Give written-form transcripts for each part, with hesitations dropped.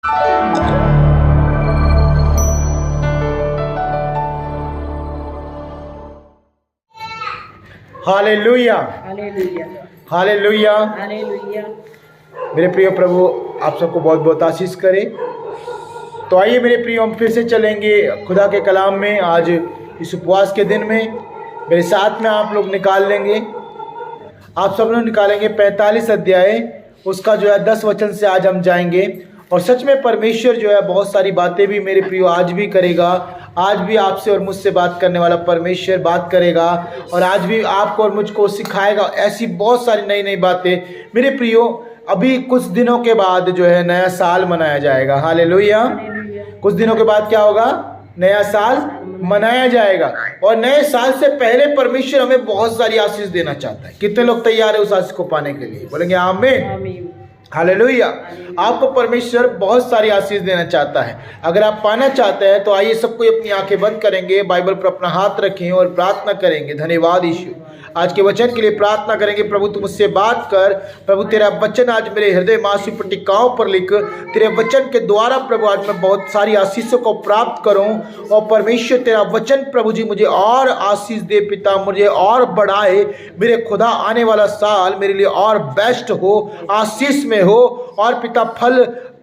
Hallelujah, hallelujah, hallelujah. Hallelujah. मेरे प्रिय प्रभु आप सबको बहुत बहुत आशीष करे। तो आइए मेरे प्रिय, हम फिर से चलेंगे खुदा के कलाम में। आज इस उपवास के दिन में मेरे साथ में आप लोग निकाल लेंगे, आप सब लोग निकालेंगे 45 अध्याय, उसका जो है 10 वचन से आज हम जाएंगे। और सच में परमेश्वर जो है बहुत सारी बातें भी मेरे प्रियो आज भी करेगा। आज भी आपसे और मुझसे बात करने वाला परमेश्वर बात करेगा और आज भी आपको और मुझको सिखाएगा ऐसी बहुत सारी नई नई बातें। मेरे प्रियो, अभी कुछ दिनों के बाद जो है नया साल मनाया जाएगा। हालेलुया। कुछ दिनों के बाद क्या होगा? नया साल मनाया जाएगा। और नए साल से पहले परमेश्वर हमें बहुत सारी आशीष देना चाहता है। कितने लोग तैयार है उस आशीष को पाने के लिए? बोलेंगे आमीन, हालेलुया। आपको परमेश्वर बहुत सारी आशीष देना चाहता है। अगर आप पाना चाहते हैं तो आइए सबको अपनी आंखें बंद करेंगे, बाइबल पर अपना हाथ रखें और प्रार्थना करेंगे। धन्यवाद यीशु। आज के वचन के लिए प्रार्थना करेंगे। प्रभु तू मुझसे बात कर। प्रभु तेरा वचन आज मेरे हृदय मांसपेशियों पर टिकाओं पर लिख। तेरे वचन के द्वारा प्रभु आज मैं बहुत सारी आशीषों को प्राप्त करूं। और परमेश्वर तेरा वचन प्रभु जी मुझे और आशीष दे पिता, मुझे और बढ़ाए। मेरे खुदा आने वाला साल मेरे लिए और बेस्ट हो, आशीष में हो और पिता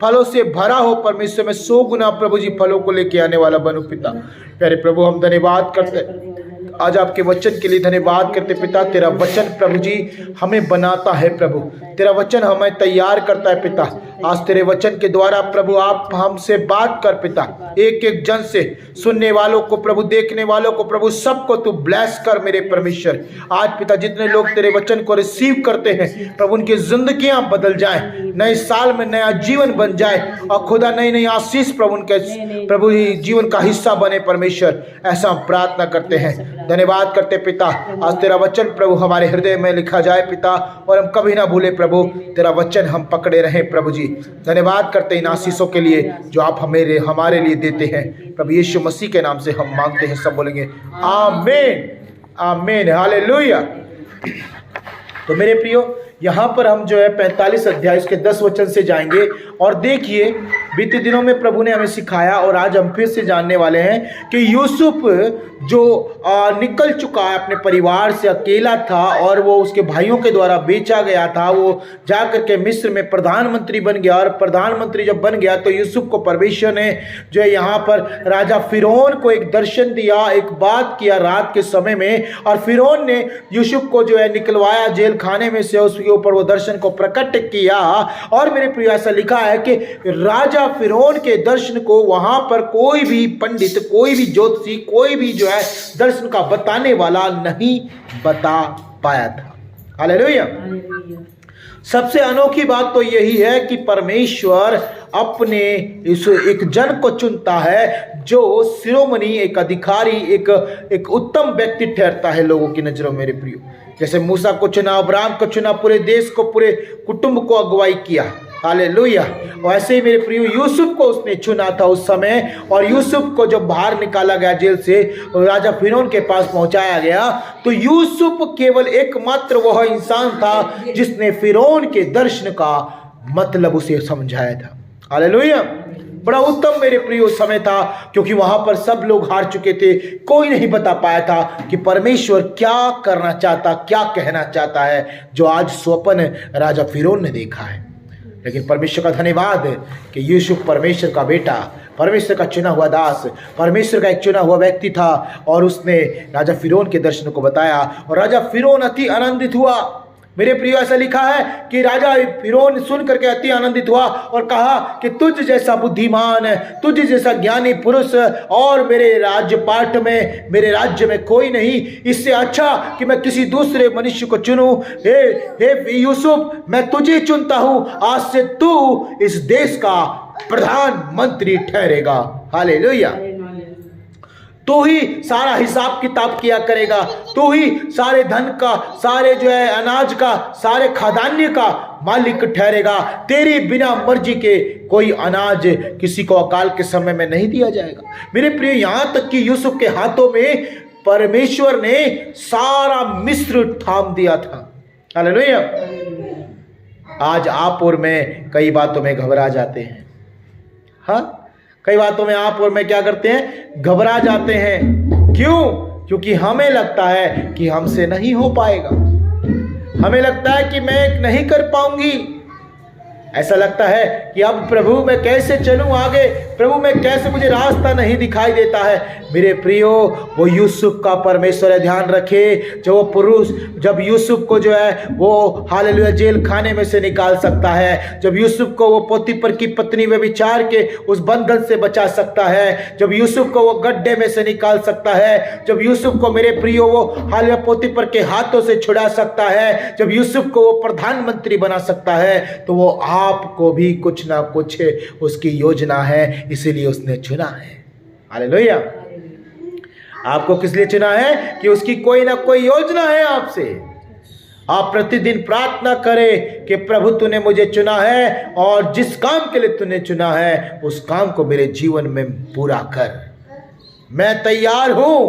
फलों से भरा हो। परमेश्वर में 100 गुना प्रभु जी फलों को लेके आने वाला बनूं पिता। प्यारे प्रभु हम धन्यवाद करते आज आपके वचन के लिए, धन्यवाद करते पिता। तेरा वचन प्रभु जी हमें बनाता है प्रभु, तेरा वचन हमें तैयार करता है पिता। आज तेरे वचन के द्वारा प्रभु आप हमसे बात कर पिता। एक एक जन से, सुनने वालों को प्रभु, देखने वालों को प्रभु, सबको तू ब्लेस कर मेरे परमेश्वर। आज पिता जितने लोग तेरे वचन को रिसीव करते हैं प्रभु, उनकी जिंदगियां बदल जाएं, नए साल में नया जीवन बन जाए और खुदा नई नई आशीष प्रभु उनके प्रभु जीवन का हिस्सा बने परमेश्वर। ऐसा हम प्रार्थना करते हैं, धन्यवाद करते पिता। आज तेरा वचन प्रभु हमारे हृदय में लिखा जाए पिता और हम कभी ना भूले प्रभु, तेरा वचन हम पकड़े रहें प्रभु जी। धन्यवाद करते इन आशीषों के लिए जो आप हमारे लिए देते हैं प्रभु यीशु मसीह के नाम से हम मांगते हैं। सब बोलेंगे आमीन, आमीन, हालेलुया। तो मेरे प्रियो, यहाँ पर हम जो है 45 अध्याय के 10 वचन से जाएंगे। और देखिए बीते दिनों में प्रभु ने हमें सिखाया और आज हम फिर से जानने वाले हैं कि यूसुफ जो निकल चुका है अपने परिवार से, अकेला था और वो उसके भाइयों के द्वारा बेचा गया था। वो जाकर के मिस्र में प्रधानमंत्री बन गया और प्रधानमंत्री जब बन गया तो यूसुफ को परमेश्वर ने जो है यहाँ पर राजा फिरौन को एक दर्शन दिया, एक बात किया रात के समय में। और फिरौन ने यूसुफ को जो है निकलवाया जेल खाने में से, उसके ऊपर वो दर्शन को प्रकट किया। और मेरे प्रिय ऐसा लिखा है कि राजा फिरौन के दर्शन को वहां पर कोई भी पंडित, कोई भी ज्योतिषी, कोई भी जो है दर्शन का बताने वाला नहीं बता पाया था। हालेलुया। सबसे अनोखी बात तो यही है कि परमेश्वर अपने इस एक जन को चुनता है जो शिरोमणि, एक अधिकारी, एक उत्तम व्यक्ति ठहरता है लोगों की नजरों। मेरे प्रियो, जैसे मूसा को चुना, अब्राहम को चुना, पूरे देश को, पूरे कुटुंब को अगुवाई किया। हालेलुया। और ऐसे ही मेरे प्रियो यूसुफ को उसने चुना था उस समय। और यूसुफ को जब बाहर निकाला गया जेल से, राजा फिरौन के पास पहुंचाया गया, तो यूसुफ केवल एकमात्र वह इंसान था जिसने फिरौन के दर्शन का मतलब उसे समझाया था। हालेलुया। बड़ा उत्तम मेरे प्रियो समय था, क्योंकि वहां पर सब लोग हार चुके थे। कोई नहीं बता पाया था कि परमेश्वर क्या करना चाहता, क्या कहना चाहता है, जो आज स्वप्न राजा फिरौन ने देखा है। लेकिन परमेश्वर का धन्यवाद है कि यूसुफ परमेश्वर का बेटा, परमेश्वर का चुना हुआ दास, परमेश्वर का एक चुना हुआ व्यक्ति था। और उसने राजा फिरौन के दर्शन को बताया और राजा फिरौन अति आनंदित हुआ। मेरे प्रिय ऐसा लिखा है कि राजा फिरौन सुन करके अति आनंदित हुआ और कहा कि तुझ जैसा बुद्धिमान, तुझ जैसा ज्ञानी पुरुष और मेरे राजपाट में, मेरे राज्य में कोई नहीं। इससे अच्छा कि मैं किसी दूसरे मनुष्य को चुनूं। हे यूसुफ, मैं तुझे चुनता हूं। आज से तू इस देश का प्रधानमंत्री ठहरेगा। हालेलुया। तू ही सारा हिसाब किताब किया करेगा, तू ही सारे धन का, सारे जो है अनाज का, सारे खाद्यान्न का मालिक ठहरेगा। तेरी बिना मर्जी के कोई अनाज किसी को अकाल के समय में नहीं दिया जाएगा। मेरे प्रिय, यहां तक कि यूसुफ के हाथों में परमेश्वर ने सारा मिस्र थाम दिया था। हालेलुया। आज आप और मैं कई बातों में घबरा जाते हैं, हाँ, कई बातों में आप और मैं क्या करते हैं, घबरा जाते हैं। क्यों? क्योंकि हमें लगता है कि हमसे नहीं हो पाएगा, हमें लगता है कि मैं नहीं कर पाऊंगी। ऐसा लगता है कि अब प्रभु मैं कैसे चलूं आगे, प्रभु मैं कैसे, मुझे रास्ता नहीं दिखाई देता है। मेरे प्रियो, वो यूसुफ का परमेश्वर है, ध्यान रखे। जो वो पुरुष, जब यूसुफ को जो है वो हालेलुया जेल खाने में से निकाल सकता है, जब यूसुफ को वो पोतीफर की पत्नी व्यभिचार के उस बंधन से बचा सकता है, जब यूसुफ को वो गड्ढे में से निकाल सकता है, जब यूसुफ को मेरे प्रियो वो हालेलुया पोतीफर के हाथों से छुड़ा सकता है, जब यूसुफ को वो प्रधानमंत्री बना सकता है, तो वो आपको भी कुछ ना कुछ उसकी योजना है, इसीलिए उसने चुना है। हालेलुया। आपको किस लिए चुना है? कि उसकी कोई ना कोई योजना है आपसे। आप प्रतिदिन प्रार्थना करें कि प्रभु तूने मुझे चुना है और जिस काम के लिए तूने चुना है उस काम को मेरे जीवन में पूरा कर, मैं तैयार हूं।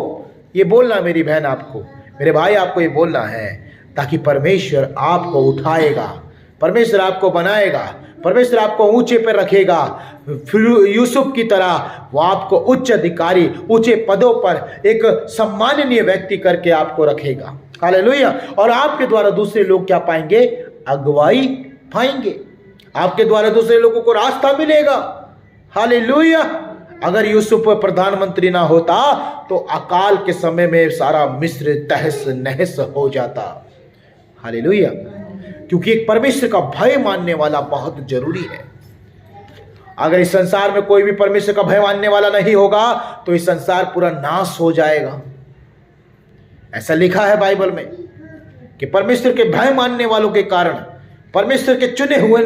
ये बोलना मेरी बहन आपको, मेरे भाई आपको ये बोलना है, ताकि परमेश्वर आपको उठाएगा, परमेश्वर आपको बनाएगा, परमेश्वर आपको ऊंचे पर रखेगा। फिर यूसुफ की तरह वो आपको उच्च अधिकारी, ऊंचे पदों पर एक सम्माननीय व्यक्ति करके आपको रखेगा। हालेलुया। और आपके द्वारा दूसरे लोग क्या पाएंगे? अगुवाई पाएंगे। आपके द्वारा दूसरे लोगों को रास्ता मिलेगा। हालेलुया। अगर यूसुफ प्रधानमंत्री ना होता तो अकाल के समय में सारा मिस्र तहस नहस हो जाता। हालेलुया। क्योंकि एक परमेश्वर का भय मानने वाला बहुत जरूरी है। अगर इस संसार में कोई भी परमेश्वर का भय मानने वाला नहीं होगा तो इस संसार पूरा नाश हो जाएगा। ऐसा लिखा है बाइबल में कि परमेश्वर के भय मानने वालों के कारण, परमेश्वर के चुने हुए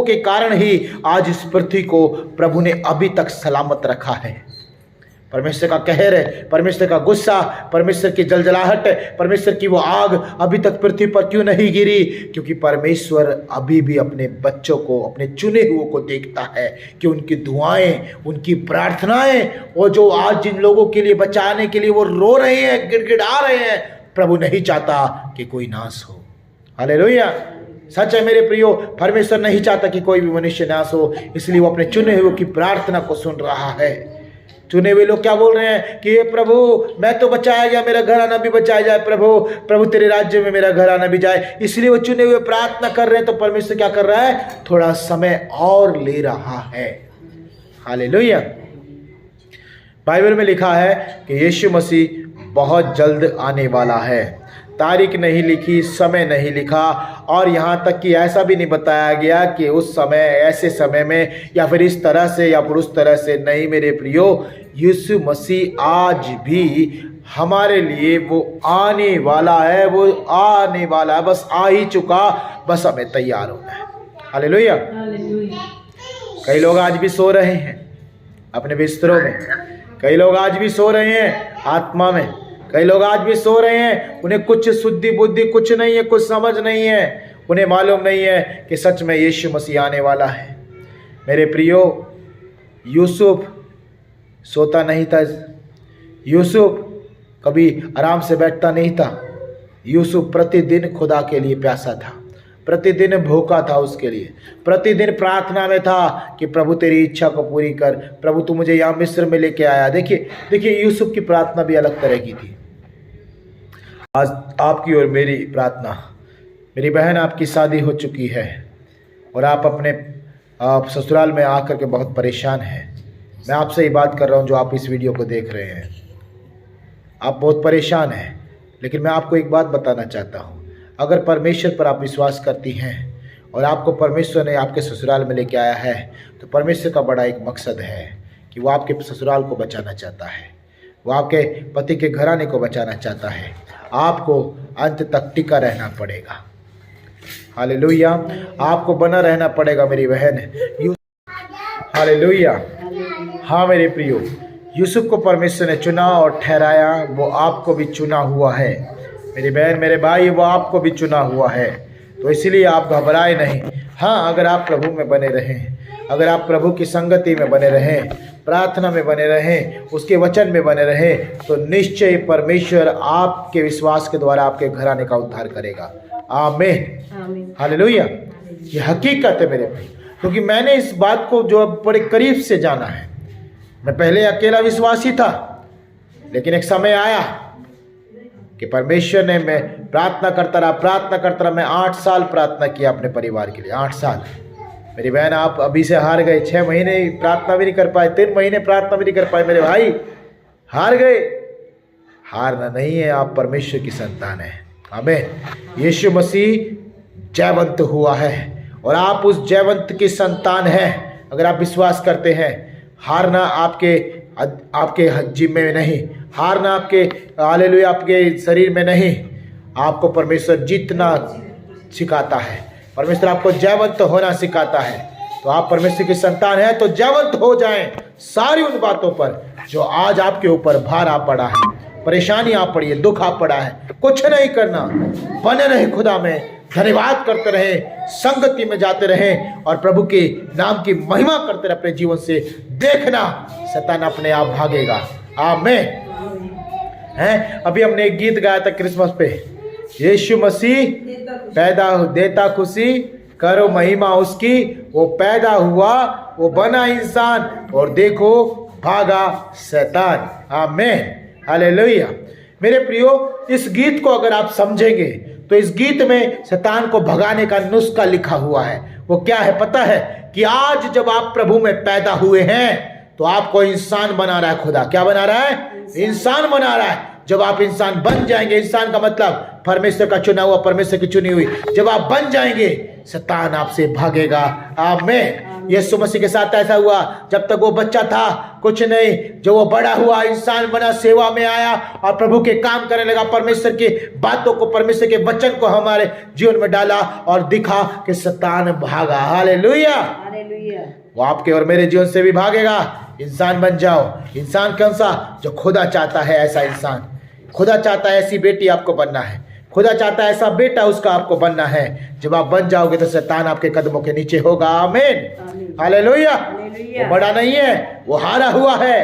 के कारण ही आज इस पृथ्वी को प्रभु ने अभी तक सलामत रखा है। परमेश्वर का कहर है, परमेश्वर का गुस्सा, परमेश्वर की जलजलाहट, परमेश्वर की वो आग अभी तक पृथ्वी पर क्यों नहीं गिरी? क्योंकि परमेश्वर अभी भी अपने बच्चों को, अपने चुने हुए को देखता है कि उनकी दुआएं, उनकी प्रार्थनाएं, और जो आज जिन लोगों के लिए बचाने के लिए वो रो रहे हैं, गिड़गिड़ा रहे हैं, प्रभु नहीं चाहता कि कोई नाश हो। हालेलुया। सच है मेरे प्रियो, परमेश्वर नहीं चाहता कि कोई भी मनुष्य नाश हो, इसलिए वो अपने चुने हुए की प्रार्थना को सुन रहा है। चुने हुए लोग क्या बोल रहे हैं कि हे प्रभु मैं तो बचाया गया, मेरा घराना भी बचाया जाए, प्रभु प्रभु तेरे राज्य में मेरा घराना भी जाए। इसलिए वो चुने हुए प्रार्थना कर रहे हैं। तो परमेश्वर क्या कर रहा है? थोड़ा समय और ले रहा है। हालेलुया। बाइबल में लिखा है कि यीशु मसीह बहुत जल्द आने वाला है। तारीख नहीं लिखी, समय नहीं लिखा, और यहाँ तक कि ऐसा भी नहीं बताया गया कि उस समय, ऐसे समय में, या फिर इस तरह से या फिर उस तरह से। नहीं मेरे प्रियो, यीशु मसीह आज भी हमारे लिए वो आने वाला है, वो आने वाला है, बस आ ही चुका, बस हमें तैयार होना है। हालेलुया। कई लोग आज भी सो रहे हैं अपने बिस्तरों में, कई लोग आज भी सो रहे हैं आत्मा में, कई लोग आज भी सो रहे हैं, उन्हें कुछ शुद्धि बुद्धि कुछ नहीं है, कुछ समझ नहीं है, उन्हें मालूम नहीं है कि सच में यीशु मसीह आने वाला है। मेरे प्रियो, यूसुफ सोता नहीं था, यूसुफ कभी आराम से बैठता नहीं था। यूसुफ प्रतिदिन खुदा के लिए प्यासा था, प्रतिदिन भूखा था उसके लिए, प्रतिदिन प्रार्थना में था कि प्रभु तेरी इच्छा को पूरी कर, प्रभु तू मुझे यहाँ मिस्र में लेके आया। देखिए यूसुफ की प्रार्थना भी अलग तरह की थी। आज आपकी और मेरी प्रार्थना, मेरी बहन आपकी शादी हो चुकी है और आप ससुराल में आकर के बहुत परेशान हैं। मैं आपसे ही बात कर रहा हूँ जो आप इस वीडियो को देख रहे हैं, आप बहुत परेशान हैं। लेकिन मैं आपको एक बात बताना चाहता हूँ, अगर परमेश्वर पर आप विश्वास करती हैं और आपको परमेश्वर ने आपके ससुराल में लेके आया है, तो परमेश्वर का बड़ा एक मकसद है कि वो आपके ससुराल को बचाना चाहता है, वो आपके पति के घराने को बचाना चाहता है। आपको अंत तक टिका रहना पड़ेगा। हालेलुया। आपको बना रहना पड़ेगा मेरी बहन। हालेलुया। हाँ मेरे प्रियो, यूसुफ को परमेश्वर ने चुना और ठहराया, वो आपको भी चुना हुआ है मेरी बहन, मेरे भाई, वो आपको भी चुना हुआ है। तो इसलिए आप घबराए नहीं। हाँ, अगर आप प्रभु में बने रहें, अगर आप प्रभु की संगति में बने रहें, प्रार्थना में बने रहें, उसके वचन में बने रहें, तो निश्चय परमेश्वर आपके विश्वास के द्वारा आपके घराने का उद्धार करेगा। आमीन। हालेलुया। ये हकीकत है मेरे भाई, क्योंकि मैंने इस बात को जो बड़े करीब से जाना है। मैं पहले अकेला विश्वासी था, लेकिन एक समय आया कि परमेश्वर ने, मैं प्रार्थना करता रहा। मैं 8 साल प्रार्थना किया अपने परिवार के लिए, 8 साल। मेरी बहन आप अभी से हार गए, 6 महीने प्रार्थना भी नहीं कर पाए, 3 महीने प्रार्थना भी नहीं कर पाए। मेरे भाई हार गए। हारना नहीं है, आप परमेश्वर की संतान है। आमीन। यीशु मसीह जयवंत हुआ है और आप उस जयवंत की संतान हैं। अगर आप विश्वास करते हैं, हारना आपके जिम्मे में नहीं, हारना आपके हालेलुया आपके शरीर में नहीं। आपको परमेश्वर जीतना सिखाता है, परमेश्वर आपको जयवंत होना सिखाता है। तो आप परमेश्वर की संतान हैं, तो जयवंत हो जाएं सारी उन बातों पर जो आज आपके ऊपर भार आ पड़ा है, परेशानी आ पड़ी है, दुख आ पड़ा है। कुछ नहीं करना, बने रहे खुदा में, धन्यवाद करते रहे, संगति में जाते रहे और प्रभु के नाम की महिमा करते रहे अपने जीवन से। देखना शैतान अपने आप भागेगा। आमीन। हैं, अभी हमने एक गीत गाया था क्रिसमस पे, यीशु मसीह पैदा देता खुशी, करो महिमा उसकी। वो पैदा हुआ, वो बना इंसान और देखो भागा शैतान। आमीन। हालेलुया। मेरे प्रियो, इस गीत को अगर आप समझेंगे तो इस गीत में शैतान को भगाने का नुस्खा लिखा हुआ है। वो क्या है पता है? कि आज जब आप प्रभु में पैदा हुए हैं तो आपको इंसान बना रहा है खुदा। क्या बना रहा है? इंसान बना रहा है। जब आप इंसान बन जाएंगे, इंसान का मतलब परमेश्वर का चुना हुआ, परमेश्वर की चुनी हुई, जब आप बन जाएंगे शैतान आपसे भागेगा। आमीन। यीशु मसीह के साथ ऐसा हुआ, जब तक वो बच्चा था कुछ नहीं, जो वो बड़ा हुआ, इंसान बना, सेवा में आया और प्रभु के काम करने लगा, परमेश्वर की बातों को, परमेश्वर के वचन को हमारे जीवन में डाला और दिखा कि शैतान भागा। हालेलुया। वो आपके और मेरे जीवन से भी भागेगा। इंसान बन जाओ। इंसान कौन सा? जो खुदा चाहता है ऐसा इंसान। खुदा चाहता है ऐसी बेटी आपको बनना है, खुदा चाहता है ऐसा बेटा उसका आपको बनना है। जब आप बन जाओगे तो शैतान आपके कदमों के नीचे होगा। आमीन। हालेलुया। वो बड़ा नहीं है, वो हारा हुआ है।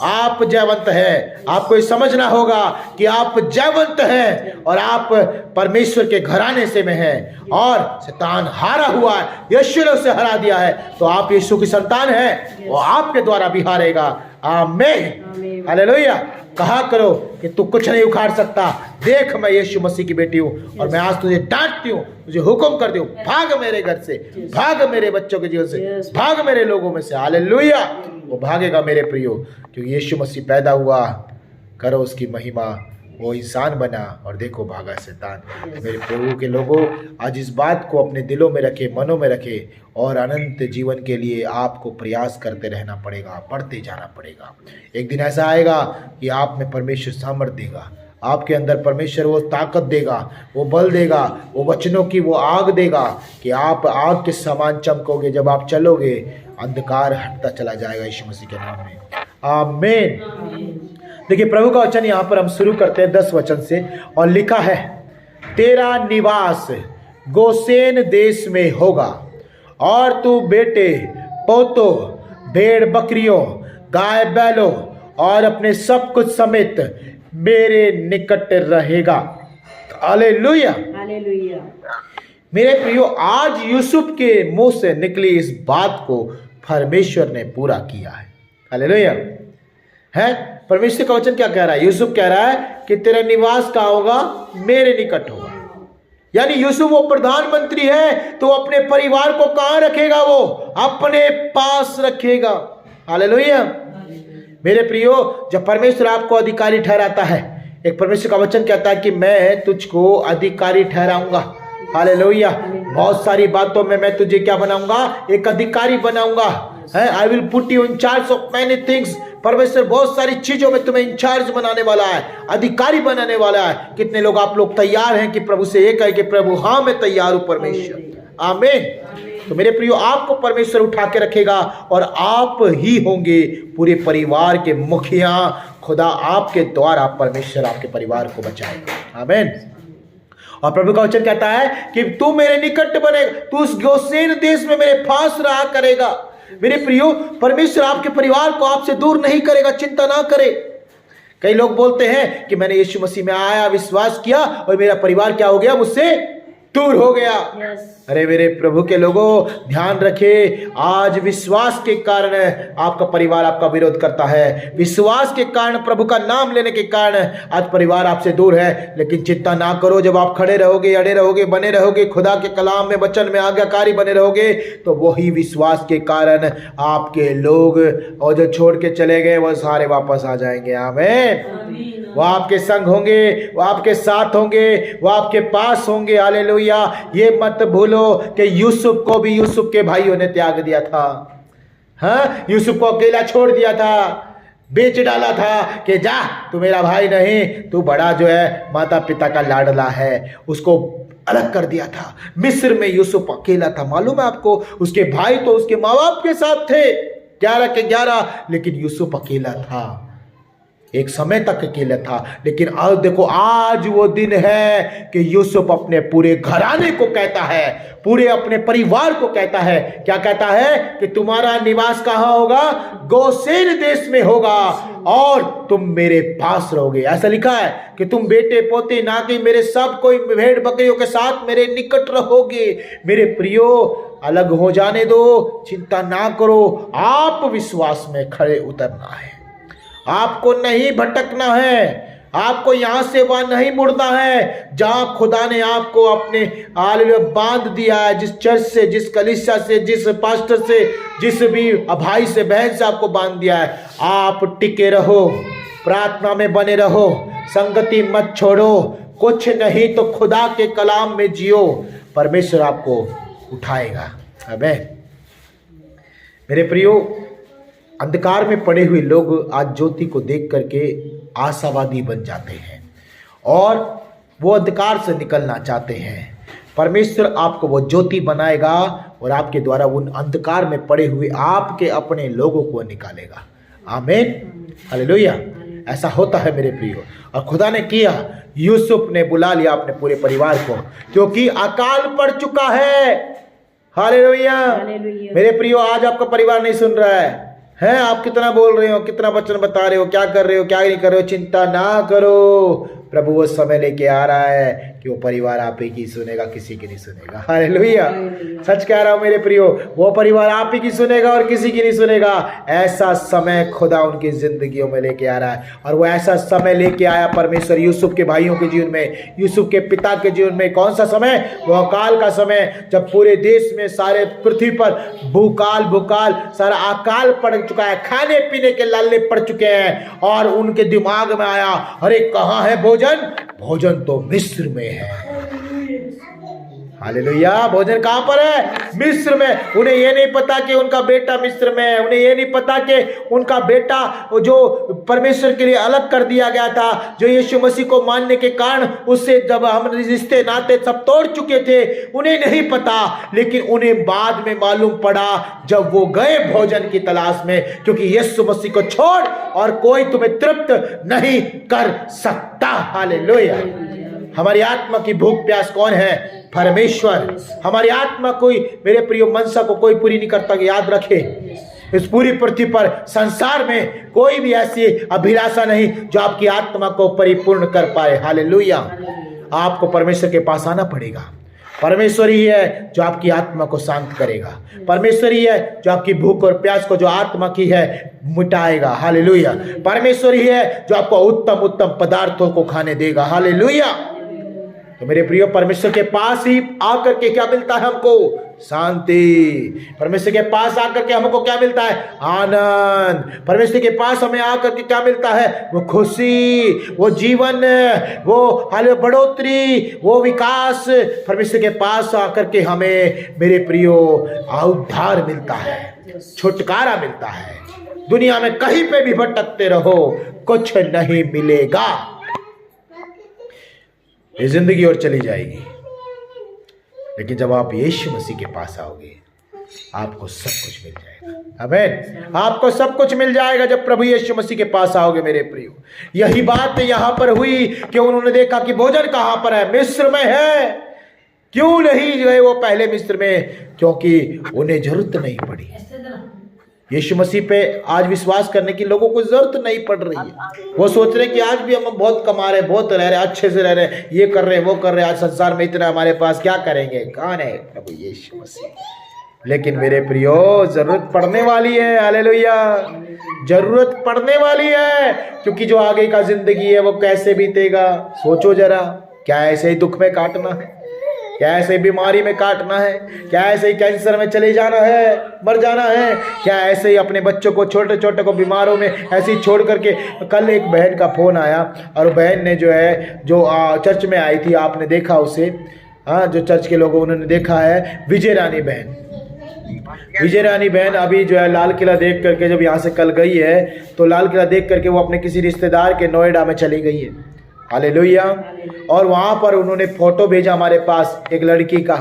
आप जयवंत हैं। आपको समझना होगा कि आप जयवंत हैं और आप परमेश्वर के घराने से में हैं और शैतान हारा हुआ है। यीशु ने उसे हरा दिया है, तो आप यीशु की संतान हैं, वो आपके द्वारा भी हारेगा। आमीन। हालेलुया। कहा करो कि तू कुछ नहीं उखाड़ सकता, देख मैं यीशु मसीह की बेटी हूँ और मैं आज तुझे डांटती हूँ, तुझे हुक्म करती हूँ, भाग मेरे घर से, भाग मेरे बच्चों के जीवन से, भाग मेरे लोगों में से। हालेलुया। वो भागेगा मेरे प्रियो, क्योंकि यीशु मसीह पैदा हुआ, करो उसकी महिमा। वो इंसान बना और देखो भागा शैतान। मेरे प्रभु के लोगों, आज इस बात को अपने दिलों में रखे, मनों में रखे और अनंत जीवन के लिए आपको प्रयास करते रहना पड़ेगा, पढ़ते जाना पड़ेगा। एक दिन ऐसा आएगा कि आप में परमेश्वर सामर्थ देगा, आपके अंदर परमेश्वर वो ताकत देगा, वो बल देगा, वो वचनों की वो आग देगा कि आप आग के समान चमकोगे। जब आप चलोगे अंधकार हटता चला जाएगा यीशु मसीह के नाम में। आमीन। देखिए प्रभु का वचन यहाँ पर हम शुरू करते हैं 10 वचन से, और लिखा है, तेरा निवास गोसेन देश में होगा और तू बेटे पोतों, भेड़ बकरियों, गाय बैलों और अपने सब कुछ समेत मेरे निकट रहेगा। हालेलुया। हालेलुया। मेरे प्रियो, आज यूसुफ के मुंह से निकली इस बात को परमेश्वर ने पूरा किया है। हालेलुया। है, परमेश्वर का वचन क्या कह रहा है? यूसुफ कह रहा है कि तेरा निवास कहाँ होगा? मेरे निकट होगा। यानी यूसुफ वो प्रधानमंत्री है तो अपने परिवार को कहाँ रखेगा? वो अपने पास रखेगा। हालेलुया। मेरे प्रियो, जब परमेश्वर आपको अधिकारी ठहराता है, एक परमेश्वर का वचन कहता है कि मैं तुझको अधिकारी ठहराऊंगा। हालेलुया। बहुत सारी बातों में मैं तुझे क्या बनाऊंगा? एक अधिकारी बनाऊंगा। I will put you in charge of many things. परमेश्वर बहुत सारी चीजों में तुम्हें इंचार्ज बनाने वाला है, अधिकारी बनाने वाला है। कितने लोग आप लोग तैयार हैं कि प्रभु से ये कहे कि प्रभु हाँ मैं तैयार हूं परमेश्वर। आमीन। तो मेरे प्रियो, आपको परमेश्वर उठा के रखेगा और आप ही होंगे पूरे परिवार के मुखिया। खुदा आपके द्वारा परमेश्वर आपके परिवार को बचाएगा। आमीन। और प्रभु का वचन कहता है कि तू मेरे निकट बनेगा, तू उस गोसेन देश में मेरे पास रहा करेगा। मेरे प्रियो, परमेश्वर आपके परिवार को आपसे दूर नहीं करेगा, चिंता ना करे। कई लोग बोलते हैं कि मैंने यीशु मसीह में आया, विश्वास किया और मेरा परिवार क्या हो गया? मुझसे दूर हो गया। Yes. अरे मेरे प्रभु के लोगों, ध्यान रखिए, आज विश्वास के कारण आपका परिवार आपका विरोध करता है। विश्वास के कारण, प्रभु का नाम लेने के कारण आज परिवार आपसे दूर है। लेकिन चिंता ना करो, जब आप खड़े रहोगे, अड़े रहोगे, बने रहोगे, खुदा के कलाम में, वचन में आज्ञाकारी बने रहोगे, तो वही विश्वास के कारण आपके लोग और जो छोड़ के चले गए वो सारे वापस आ जाएंगे। आमीन। वो आपके संग होंगे, वो आपके साथ होंगे, वो आपके पास होंगे। हालेलुया। ये मत भूलो कि यूसुफ को भी यूसुफ के भाइयों ने त्याग दिया था। हाँ, यूसुफ को अकेला छोड़ दिया था, बेच डाला था कि जा, तू मेरा भाई नहीं, तू बड़ा जो है माता पिता का लाडला है। उसको अलग कर दिया था। मिस्र में यूसुफ अकेला था। मालूम है आपको, उसके भाई तो उसके माँ बाप के साथ थे 11 के 11, लेकिन यूसुफ अकेला था। एक समय तक अकेला था। लेकिन आज देखो, आज वो दिन है कि यूसुफ अपने पूरे घराने को कहता है, पूरे अपने परिवार को कहता है, क्या कहता है कि तुम्हारा निवास कहाँ होगा? गोसेन देश में होगा और तुम मेरे पास रहोगे। ऐसा लिखा है कि तुम बेटे पोते ना कि मेरे सब कोई भेड़ बकरियों के साथ मेरे निकट रहोगे। मेरे प्रियो, अलग हो जाने दो, चिंता ना करो। आप विश्वास में खड़े उतरना है, आपको नहीं भटकना है, आपको यहां से वहां नहीं मुड़ना है। जहां खुदा ने आपको अपने आले बांध दिया है, जिस चर्च से, जिस कलीसिया से, जिस पास्टर से, जिस भी भाई से, बहन से आपको बांध दिया है, आप टिके रहो, प्रार्थना में बने रहो, संगति मत छोड़ो। कुछ नहीं तो खुदा के कलाम में जियो, परमेश्वर आपको उठाएगा। आमीन। मेरे प्रियो, अंधकार में पड़े हुए लोग आज ज्योति को देख करके आशावादी बन जाते हैं और वो अंधकार से निकलना चाहते हैं। परमेश्वर आपको वो ज्योति बनाएगा और आपके द्वारा उन अंधकार में पड़े हुए आपके अपने लोगों को निकालेगा। आमीन। हालेलुया। ऐसा होता है मेरे प्रियो, और खुदा ने किया। यूसुफ ने बुला लिया अपने पूरे परिवार को, क्योंकि अकाल पड़ चुका है। हालेलुया। मेरे प्रियो, आज आपका परिवार नहीं सुन रहा है। आप कितना बोल रहे हो, कितना वचन बता रहे हो, क्या कर रहे हो, क्या नहीं कर रहे हो, चिंता ना करो। प्रभु वो समय लेके आ रहा है कि वो परिवार आप ही की सुनेगा, किसी की नहीं सुनेगा। हालेलुया। सच कह रहा हूं मेरे प्रियो, वो परिवार आप ही की सुनेगा और किसी की नहीं सुनेगा। ऐसा समय खुदा उनकी जिंदगियों में लेके आ रहा है, और वो ऐसा समय लेके आया परमेश्वर यूसुफ के भाइयों के जीवन में, यूसुफ के पिता के जीवन में। कौन सा समय? वो अकाल का समय, जब पूरे देश में, सारे पृथ्वी पर भूकाल सारा अकाल पड़ चुका है, खाने पीने के लाले पड़ चुके हैं, और उनके दिमाग में आया, अरे कहाँ है भोजन? भोजन तो मिस्र में है। हालेलुया। भोजन कहां पर है? मिस्र में। उन्हें यह नहीं पता कि उनका बेटा मिस्र में है। उन्हें यह नहीं पता कि उनका बेटा जो परमेश्वर के लिए अलग कर दिया गया था, जो यीशु मसीह को मानने के कारण उससे जब हम रिश्ते नाते सब तोड़ चुके थे, उन्हें नहीं पता। लेकिन उन्हें बाद में मालूम पड़ा जब वो गए भोजन की तलाश में, क्योंकि यीशु मसीह को छोड़ और कोई तुम्हें तृप्त नहीं कर सकता। हालेलुया। हमारी आत्मा की भूख प्यास कौन है? परमेश्वर। हमारी आत्मा कोई, मेरे प्रियो, मनसा को कोई पूरी नहीं करता। याद रखे, इस पूरी पृथ्वी पर, संसार में कोई भी ऐसी अभिलाषा नहीं जो आपकी आत्मा को परिपूर्ण कर पाए। हालेलुया। आपको परमेश्वर के पास आना पड़ेगा। परमेश्वर ही है जो आपकी आत्मा को शांत करेगा। परमेश्वर ही है जो आपकी भूख और प्यास को, जो आत्मा की है, मिटाएगा। हालेलुया। परमेश्वर ही है जो आपको उत्तम उत्तम पदार्थों को खाने देगा। हालेलुया। तो मेरे प्रियो, परमेश्वर के पास ही आकर के क्या मिलता है हमको? शांति। परमेश्वर के पास आकर के हमको क्या मिलता है? आनंद। परमेश्वर के पास हमें आकर के क्या मिलता है? वो खुशी, वो जीवन, वो बढ़ोतरी, वो विकास। परमेश्वर के पास आकर के हमें, मेरे प्रियो, उद्धार मिलता है, छुटकारा मिलता है। दुनिया में कहीं पे भी भटकते रहो, कुछ नहीं मिलेगा। ये जिंदगी और चली जाएगी। लेकिन जब आप यीशु मसीह के पास आओगे, आपको सब कुछ मिल जाएगा। आमीन। आपको सब कुछ मिल जाएगा जब प्रभु यीशु मसीह के पास आओगे। मेरे प्रियो, यही बात यहां पर हुई कि उन्होंने देखा कि भोजन कहां पर है? मिस्र में है। क्यों नहीं गए वो पहले मिस्र में? क्योंकि उन्हें जरूरत नहीं पड़ी। यीशु मसीह पे आज विश्वास करने की लोगों को जरूरत नहीं पड़ रही है। वो सोच रहे हैं कि आज भी हम बहुत कमा रहे, बहुत रह रहे, अच्छे से रह रहे, ये कर रहे, वो कर रहे, आज संसार में इतना हमारे पास, क्या करेंगे? कौन है? प्रभु यीशु मसीह। लेकिन मेरे प्रियो, जरूरत पड़ने वाली है। हालेलुया, जरूरत पड़ने वाली है, क्योंकि जो आगे का जिंदगी है वो कैसे बीतेगा सोचो जरा। क्या ऐसे ही दुख में काटना है? क्या ऐसे बीमारी में काटना है? क्या ऐसे ही कैंसर में चले जाना है, मर जाना है? क्या ऐसे ही अपने बच्चों को, छोटे छोटे को बीमारों में ऐसे ही छोड़ करके? कल एक बहन का फोन आया और बहन ने जो है, जो चर्च में आई थी, आपने देखा उसे, हाँ, जो चर्च के लोगों उन्होंने देखा है, विजय रानी बहन। विजय रानी बहन अभी जो है लाल किला देख करके, जब यहाँ से कल गई है तो लाल किला देख करके वो अपने किसी रिश्तेदार के नोएडा में चली गई है। हालेलुया। और वहाँ पर उन्होंने फोटो भेजा हमारे पास, एक लड़की का,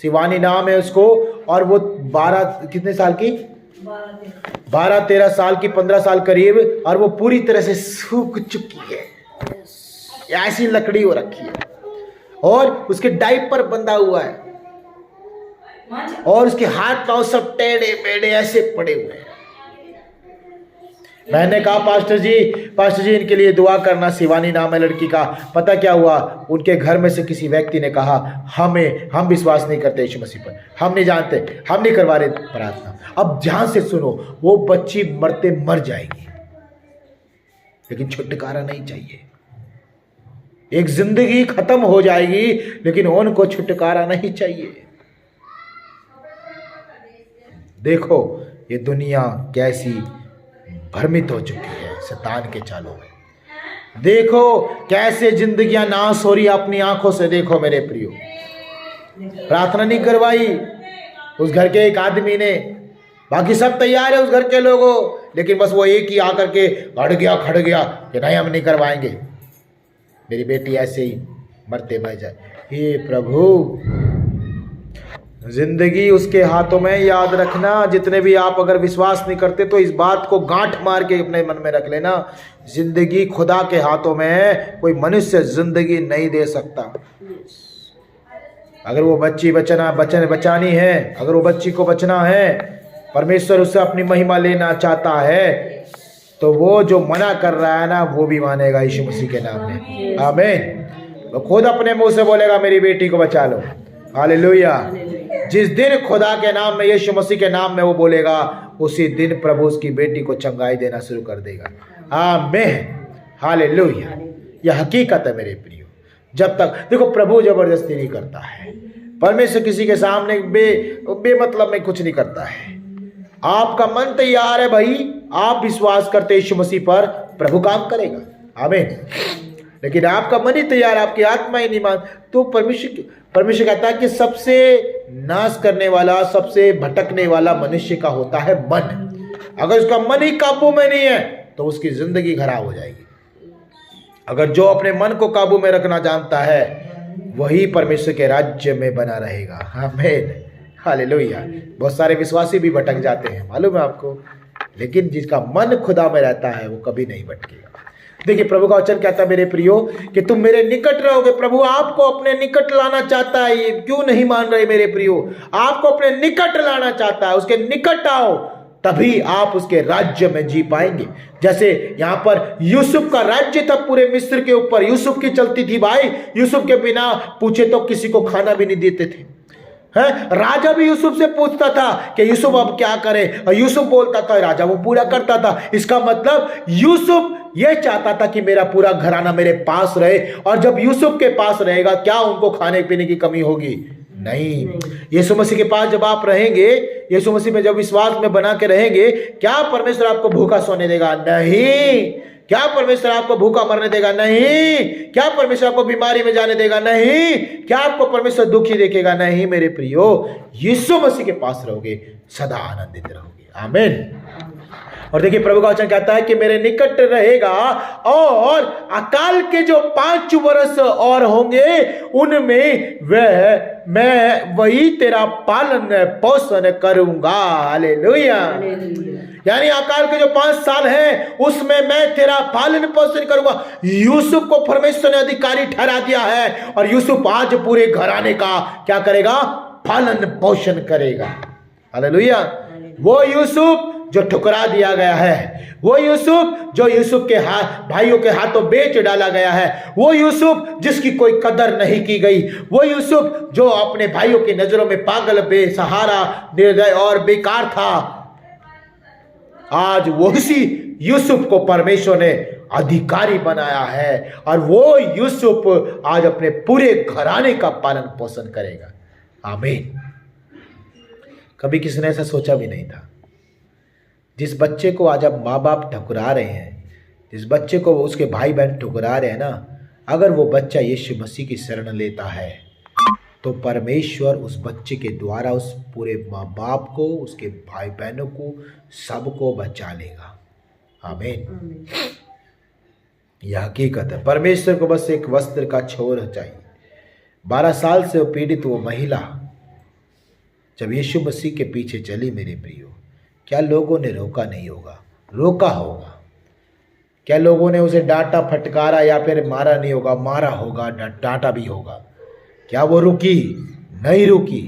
शिवानी नाम है उसको, और वो 12 कितने साल की, 12-13 साल की, 15 साल करीब, और वो पूरी तरह से सूख चुकी है, ऐसी लकड़ी हो रखी है, और उसके डायपर बंधा हुआ है, और उसके हाथ पांव सब टेढ़े मेढ़े ऐसे पड़े हुए हैं। मैंने कहा पास्टर जी इनके लिए दुआ करना। शिवानी नाम है लड़की का। पता क्या हुआ? उनके घर में से किसी व्यक्ति ने कहा, हम विश्वास नहीं करते यीशु मसीह पर, हम नहीं जानते, हम नहीं करवा रहे प्रार्थना। अब ध्यान से सुनो, वो बच्ची मरते मर जाएगी, लेकिन छुटकारा नहीं चाहिए। एक जिंदगी खत्म हो जाएगी, लेकिन उनको छुटकारा नहीं चाहिए। देखो ये दुनिया कैसी भ्रमित हो चुकी है शैतान के चालों में। देखो कैसे जिंदगियां नाश हो रही अपनी आंखों से। देखो मेरे प्रियो, प्रार्थना नहीं करवाई उस घर के एक आदमी ने, बाकी सब तैयार है उस घर के लोगों, लेकिन बस वो एक ही आकर के खड़ गया कि नहीं, हम नहीं करवाएंगे, मेरी बेटी ऐसे ही मरते मर जाए। हे प्रभु, जिंदगी उसके हाथों में। याद रखना, जितने भी आप अगर विश्वास नहीं करते तो इस बात को गांठ मार के अपने मन में रख लेना, जिंदगी खुदा के हाथों में है। कोई मनुष्य जिंदगी नहीं दे सकता। अगर वो बच्ची बचानी है, अगर वो बच्ची को बचना है, परमेश्वर उससे अपनी महिमा लेना चाहता है, तो वो जो मना कर रहा है ना, वो भी मानेगा यीशु मसीह के नाम में। आमीन। वो खुद अपने मुंह से बोलेगा मेरी बेटी को बचा लो। हालेलुया। जिस दिन खुदा के नाम में, यीशु मसीह के नाम में वो बोलेगा, उसी दिन प्रभु उसकी बेटी को चंगाई देना शुरू कर देगा। आमीन। हालेलुया। यह हकीकत है मेरे प्रियो। जब तक देखो, प्रभु जबरदस्ती नहीं करता है। परमेश्वर किसी के सामने बेमतलब में कुछ नहीं करता है। आपका मन तैयार है भाई, आप विश्वास करते यीशु मसीह पर, प्रभु काम करेगा। आमीन। लेकिन आपका मन ही तैयार, आपकी आत्मा ही नहीं मान, तो परमेश्वर कहता है कि सबसे नाश करने वाला, सबसे भटकने वाला मनुष्य का होता है मन। अगर उसका मन ही काबू में नहीं है तो उसकी जिंदगी खराब हो जाएगी। अगर जो अपने मन को काबू में रखना जानता है, वही परमेश्वर के राज्य में बना रहेगा। आमीन। हालेलुया। बहुत सारे विश्वासी भी भटक जाते हैं, मालूम है आपको, लेकिन जिसका मन खुदा में रहता है वो कभी नहीं भटकेगा। देखिए प्रभु का वचन कहता है मेरे प्रियो कि तुम मेरे निकट रहोगे। प्रभु आपको अपने निकट लाना चाहता है। ये क्यों नहीं मान रहे मेरे प्रियो? आपको अपने निकट लाना चाहता है। उसके निकट आओ, तभी आप उसके राज्य में जी पाएंगे। जैसे यहाँ पर यूसुफ का राज्य था पूरे मिस्र के ऊपर, यूसुफ की चलती थी भाई। यूसुफ के बिना पूछे तो किसी को खाना भी नहीं देते थे। राजा भी यूसुफ से पूछता था कि यूसुफ अब क्या करे, और यूसुफ बोलता था, राजा वो पूरा करता था। इसका मतलब यूसुफ ये चाहता था कि मेरा पूरा घराना मेरे पास रहे, और जब यूसुफ के पास रहेगा, क्या उनको खाने पीने की कमी होगी? नहीं। यीशु मसीह के पास जब आप रहेंगे, यीशु मसीह में जब विश्वास में बना के रहेंगे, क्या परमेश्वर आपको भूखा सोने देगा? नहीं। क्या परमेश्वर आपको भूखा मरने देगा? नहीं। क्या परमेश्वर आपको बीमारी में जाने देगा? नहीं। क्या आपको परमेश्वर दुखी देखेगा? नहीं मेरे प्रियो। यीशु मसीह के पास रहोगे, सदा आनंदित रहोगे। आमीन। और देखिए प्रभु का वचन कहता है कि मेरे निकट रहेगा, और अकाल के जो 5 वर्ष और होंगे, उनमें मैं वही तेरा पालन पोषण करूंगा। हालेलुया। यानी अकाल के जो 5 साल हैं, उसमें मैं तेरा पालन पोषण करूंगा। यूसुफ को परमेश्वर ने अधिकारी ठहरा दिया है, और यूसुफ आज पूरे घराने का क्या करेगा? पालन पोषण करेगा। हालेलुया। वो यूसुफ जो ठुकरा दिया गया है, वो यूसुफ जो यूसुफ के भाइयों के हाथों बेच डाला गया है, वो यूसुफ जिसकी कोई कदर नहीं की गई, वो यूसुफ जो अपने भाइयों की नजरों में पागल, बेसहारा, निर्दय और बेकार था, आज वो उसी यूसुफ को परमेश्वर ने अधिकारी बनाया है और वो यूसुफ आज अपने पूरे घराने का पालन पोषण करेगा। आमीन। कभी किसी ने ऐसा सोचा भी नहीं था। जिस बच्चे को आज अब माँ बाप ठुकरा रहे हैं, जिस बच्चे को उसके भाई बहन ठुकरा रहे हैं ना, अगर वो बच्चा यीशु मसीह की शरण लेता है तो परमेश्वर उस बच्चे के द्वारा उस पूरे माँ बाप को, उसके भाई बहनों को, सबको बचा लेगा। आमीन। यह हकीकत है। परमेश्वर को बस एक वस्त्र का छोर चाहिए। 12 साल से पीड़ित वो महिला जब यीशु मसीह के पीछे चली, मेरे प्रियो, क्या लोगों ने रोका नहीं होगा? रोका होगा। क्या लोगों ने उसे डांटा, फटकारा या फिर मारा नहीं होगा? मारा होगा, डांटा भी होगा। क्या वो रुकी? नहीं रुकी,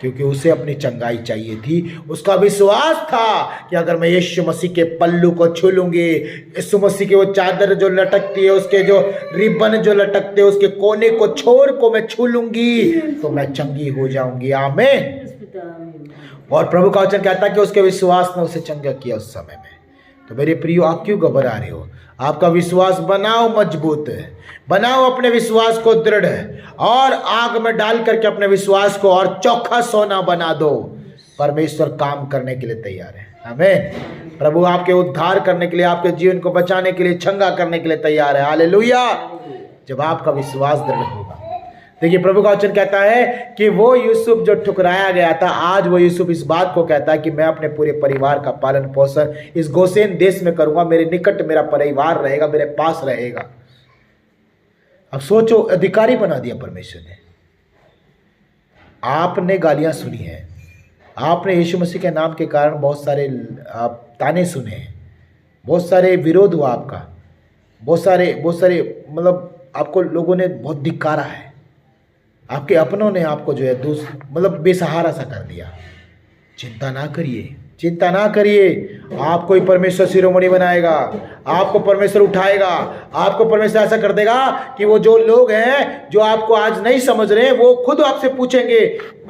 क्योंकि उसे अपनी चंगाई चाहिए थी। उसका विश्वास था कि अगर मैं यीशु मसीह के पल्लू को छू लूंगी, यीशु मसीह की वो चादर जो लटकती है, उसके जो रिबन जो लटकते हैं, उसके कोने को, छोर को मैं छू लूंगी तो मैं चंगी हो जाऊंगी। आमीन। और प्रभु का वचन कहता है कि उसके विश्वास ने उसे चंगा किया उस समय में। तो मेरे प्रियो, आप क्यों घबरा रहे हो? आपका विश्वास बनाओ मजबूत, बनाओ अपने विश्वास को दृढ़ और आग में डाल करके अपने विश्वास को और चोखा सोना बना दो। परमेश्वर काम करने के लिए तैयार है। आमीन। प्रभु आपके उद्धार करने के लिए, आपके जीवन को बचाने के लिए, चंगा करने के लिए तैयार है। हालेलुया। जब आपका विश्वास दृढ़ होगा। देखिए, प्रभु का वचन कहता है कि वो यूसुफ जो ठुकराया गया था, आज वो यूसुफ इस बात को कहता है कि मैं अपने पूरे परिवार का पालन पोषण इस गोसेन देश में करूंगा। मेरे निकट मेरा परिवार रहेगा, मेरे पास रहेगा। अब सोचो, अधिकारी बना दिया परमेश्वर ने। आपने गालियां सुनी हैं, आपने यीशु मसीह के नाम के कारण बहुत सारे ताने सुने हैं, बहुत सारे विरोध हुआ आपका, बहुत सारे मतलब आपको लोगों ने बहुत धिक्कारा है। आपके अपनों ने आपको जो है मतलब बेसहारा सा कर दिया। चिंता ना करिए, चिंता ना करिए। आपको ही परमेश्वर शिरोमणि बनाएगा, आपको परमेश्वर उठाएगा, आपको परमेश्वर ऐसा कर देगा कि वो जो लोग हैं जो आपको आज नहीं समझ रहे हैं, वो खुद आपसे पूछेंगे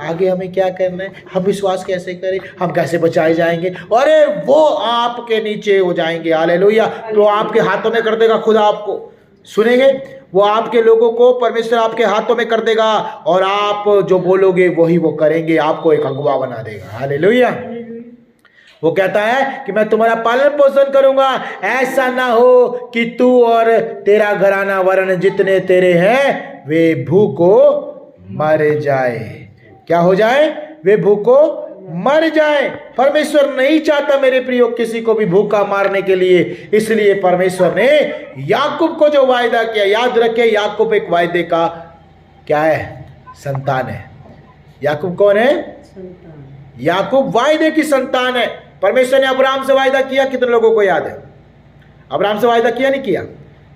आगे हमें क्या करना है, हम विश्वास कैसे करें, हम कैसे बचाए जाएंगे। अरे वो आपके नीचे हो जाएंगे। हालेलुया। तो आपके हाथों में कर देगा खुदा। आपको सुनेंगे, वो आपके लोगों को परमेश्वर आपके हाथों में कर देगा और आप जो बोलोगे वही वो करेंगे। आपको एक अगुवा बना देगा। हालेलुया। वो कहता है कि मैं तुम्हारा पालन पोषण करूंगा। ऐसा ना हो कि तू और तेरा घराना वरन जितने तेरे हैं वे भूखों मर जाए। क्या हो जाए? वे भूखों मर जाए। परमेश्वर नहीं चाहता मेरे प्रियो किसी को भी भूखा मारने के लिए। इसलिए परमेश्वर ने याकूब को जो वायदा किया, याद रखे, याकूब एक वायदे का क्या है? संतान है। याकूब कौन है? याकूब वायदे की संतान है। परमेश्वर ने अब्राहम से वायदा किया, कितने लोगों को याद है? अब्राहम से वायदा किया नहीं किया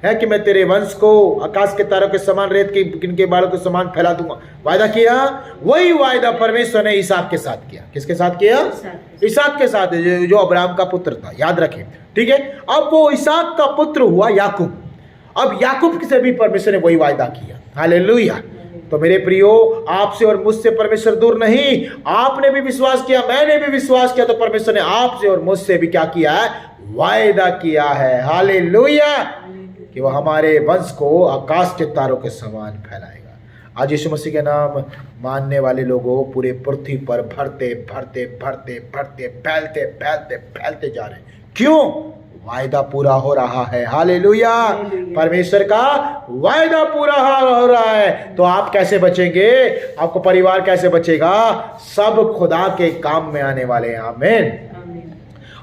है कि मैं तेरे वंश को आकाश के तारों के समान, रेत के किनके बालों के समान फैला दूंगा। वायदा किया। वही वायदा परमेश्वर ने इसहाक के साथ किया। किसके साथ किया? इसहाक के साथ, जो अब्राहम का पुत्र था। याद रखें, ठीक है। अब वो इसहाक का पुत्र हुआ याकूब। अब याकूब से भी परमेश्वर ने वही वायदा किया। हालेलुया। तो मेरे प्रियो, आपसे और मुझसे परमेश्वर दूर नहीं। आपने भी विश्वास किया, मैंने भी विश्वास किया, तो परमेश्वर ने आपसे और मुझसे भी क्या किया है? वायदा किया है। हालेलुया। कि वो हमारे वंश को आकाश के तारों के समान फैलाएगा। आज यीशु मसीह के नाम मानने वाले लोगों पूरे पृथ्वी पर भरते भरते भरते भरते फैलते फैलते फैलते जा रहे हैं। क्यों? वायदा पूरा हो रहा है। हालेलुया। परमेश्वर का वायदा पूरा हो रहा है। तो आप कैसे बचेंगे? आपको परिवार कैसे बचेगा? सब खुदा के काम में आने वाले हैं। आमीन।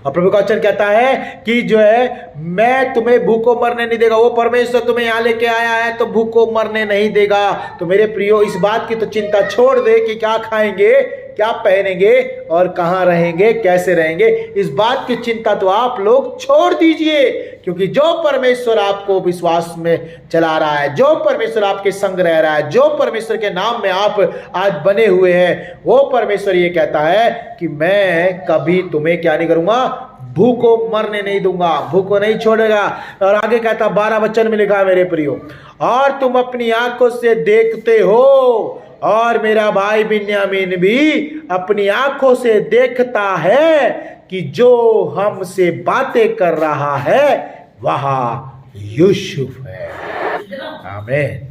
और प्रभु का वचन कहता है कि जो है मैं तुम्हें भूखों मरने नहीं देगा। वो परमेश्वर तुम्हें यहाँ लेके आया है तो भूखों मरने नहीं देगा। तो मेरे प्रियो, इस बात की तो चिंता छोड़ दे कि क्या खाएंगे, क्या पहनेंगे और कहाँ रहेंगे, कैसे रहेंगे। इस बात की चिंता तो आप लोग छोड़ दीजिए, क्योंकि जो परमेश्वर आपको विश्वास में चला रहा है, जो परमेश्वर आपके संग रह रहा है, जो परमेश्वर के नाम में आप आज बने हुए हैं, वो परमेश्वर ये कहता है कि मैं कभी तुम्हें क्या नहीं करूंगा? भूख को मरने नहीं दूंगा, भूख को नहीं छोड़ेगा। और आगे कहता 12 वचन में लिखा है मेरे प्रियो, और तुम अपनी आंखों से देखते हो और मेरा भाई बिन्यामीन भी अपनी आंखों से देखता है कि जो हमसे बातें कर रहा है वह यूसुफ है। आमीन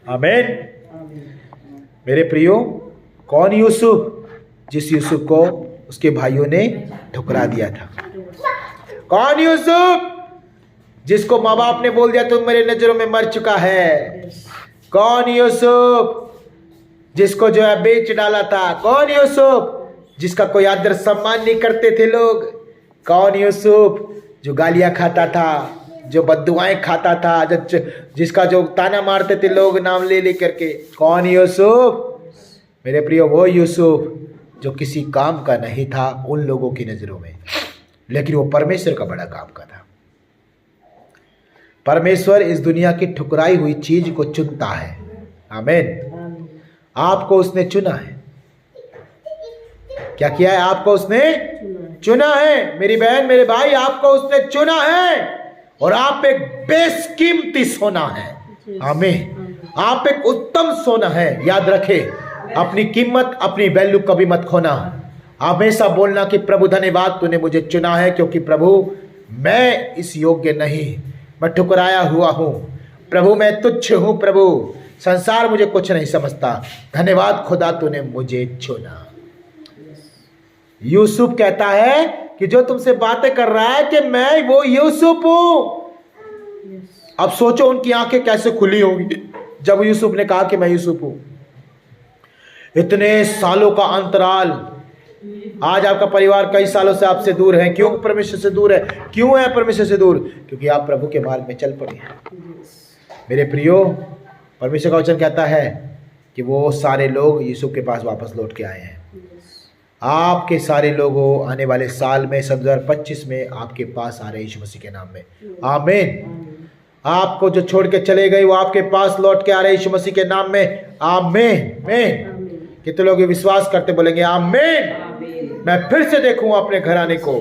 आमीन। मेरे प्रियो, कौन यूसुफ? जिस यूसुफ को उसके भाइयों ने ठुकरा दिया था। कौन यूसुफ? जिसको माँ बाप ने बोल दिया तुम मेरे नजरों में मर चुका है। कौन यूसुफ? जिसको जो है बेच डाला था। कौन यूसुफ? जिसका कोई आदर सम्मान नहीं करते थे लोग। कौन यूसुफ? जो गालियां खाता था, जो बद्दुआएं खाता था, जिसका जो ताना मारते थे लोग नाम ले ले करके। कौन यूसुफ? मेरे प्रियो, वो यूसुफ जो किसी काम का नहीं था उन लोगों की नजरों में, लेकिन वो परमेश्वर का बड़ा काम का था। परमेश्वर इस दुनिया की ठुकराई हुई चीज को चुनता है। आमीन। आपको उसने चुना है। क्या किया है? आपको उसने चुना है। मेरी बहन, मेरे भाई, आपको उसने चुना है और आप एक बेशकीमती सोना है। आमीन। आप एक उत्तम सोना है। याद रखें, अपनी कीमत, अपनी वैल्यू कभी मत खोना। हमेशा बोलना कि प्रभु धन्यवाद, तूने मुझे चुना है, क्योंकि प्रभु मैं इस योग्य नहीं, मैं ठुकराया हुआ हूं। प्रभु मैं तुच्छ हूं। प्रभु संसार मुझे कुछ नहीं समझता। धन्यवाद खुदा, तूने मुझे चुना। यूसुफ कहता है कि जो तुमसे बातें कर रहा है कि मैं वो यूसुफ हूं। अब सोचो उनकी आंखें कैसे खुली होंगी जब यूसुफ ने कहा कि मैं यूसुफ हूं। इतने सालों का अंतराल, आज आपका परिवार कई सालों से आपसे दूर है। क्यों परमेश्वर से दूर है? क्यों है परमेश्वर से दूर? क्योंकि आप प्रभु के मार्ग में चल पड़े हैं। मेरे प्रियो, परमेश्वर का वचन कहता है कि वो सारे लोग यूसुफ के पास वापस लौट के आए हैं। आपके सारे लोगों आने वाले साल में 2025 में आपके पास आ रहे यीशु मसीह के नाम में। आमीन। आपको जो छोड़ के चले गए वो आपके पास लौट के आ रहे यीशु मसीह के नाम में। आमीन। कितने लोग विश्वास करते बोलेंगे आमीन? मैं फिर से देखूंगा अपने घराने को।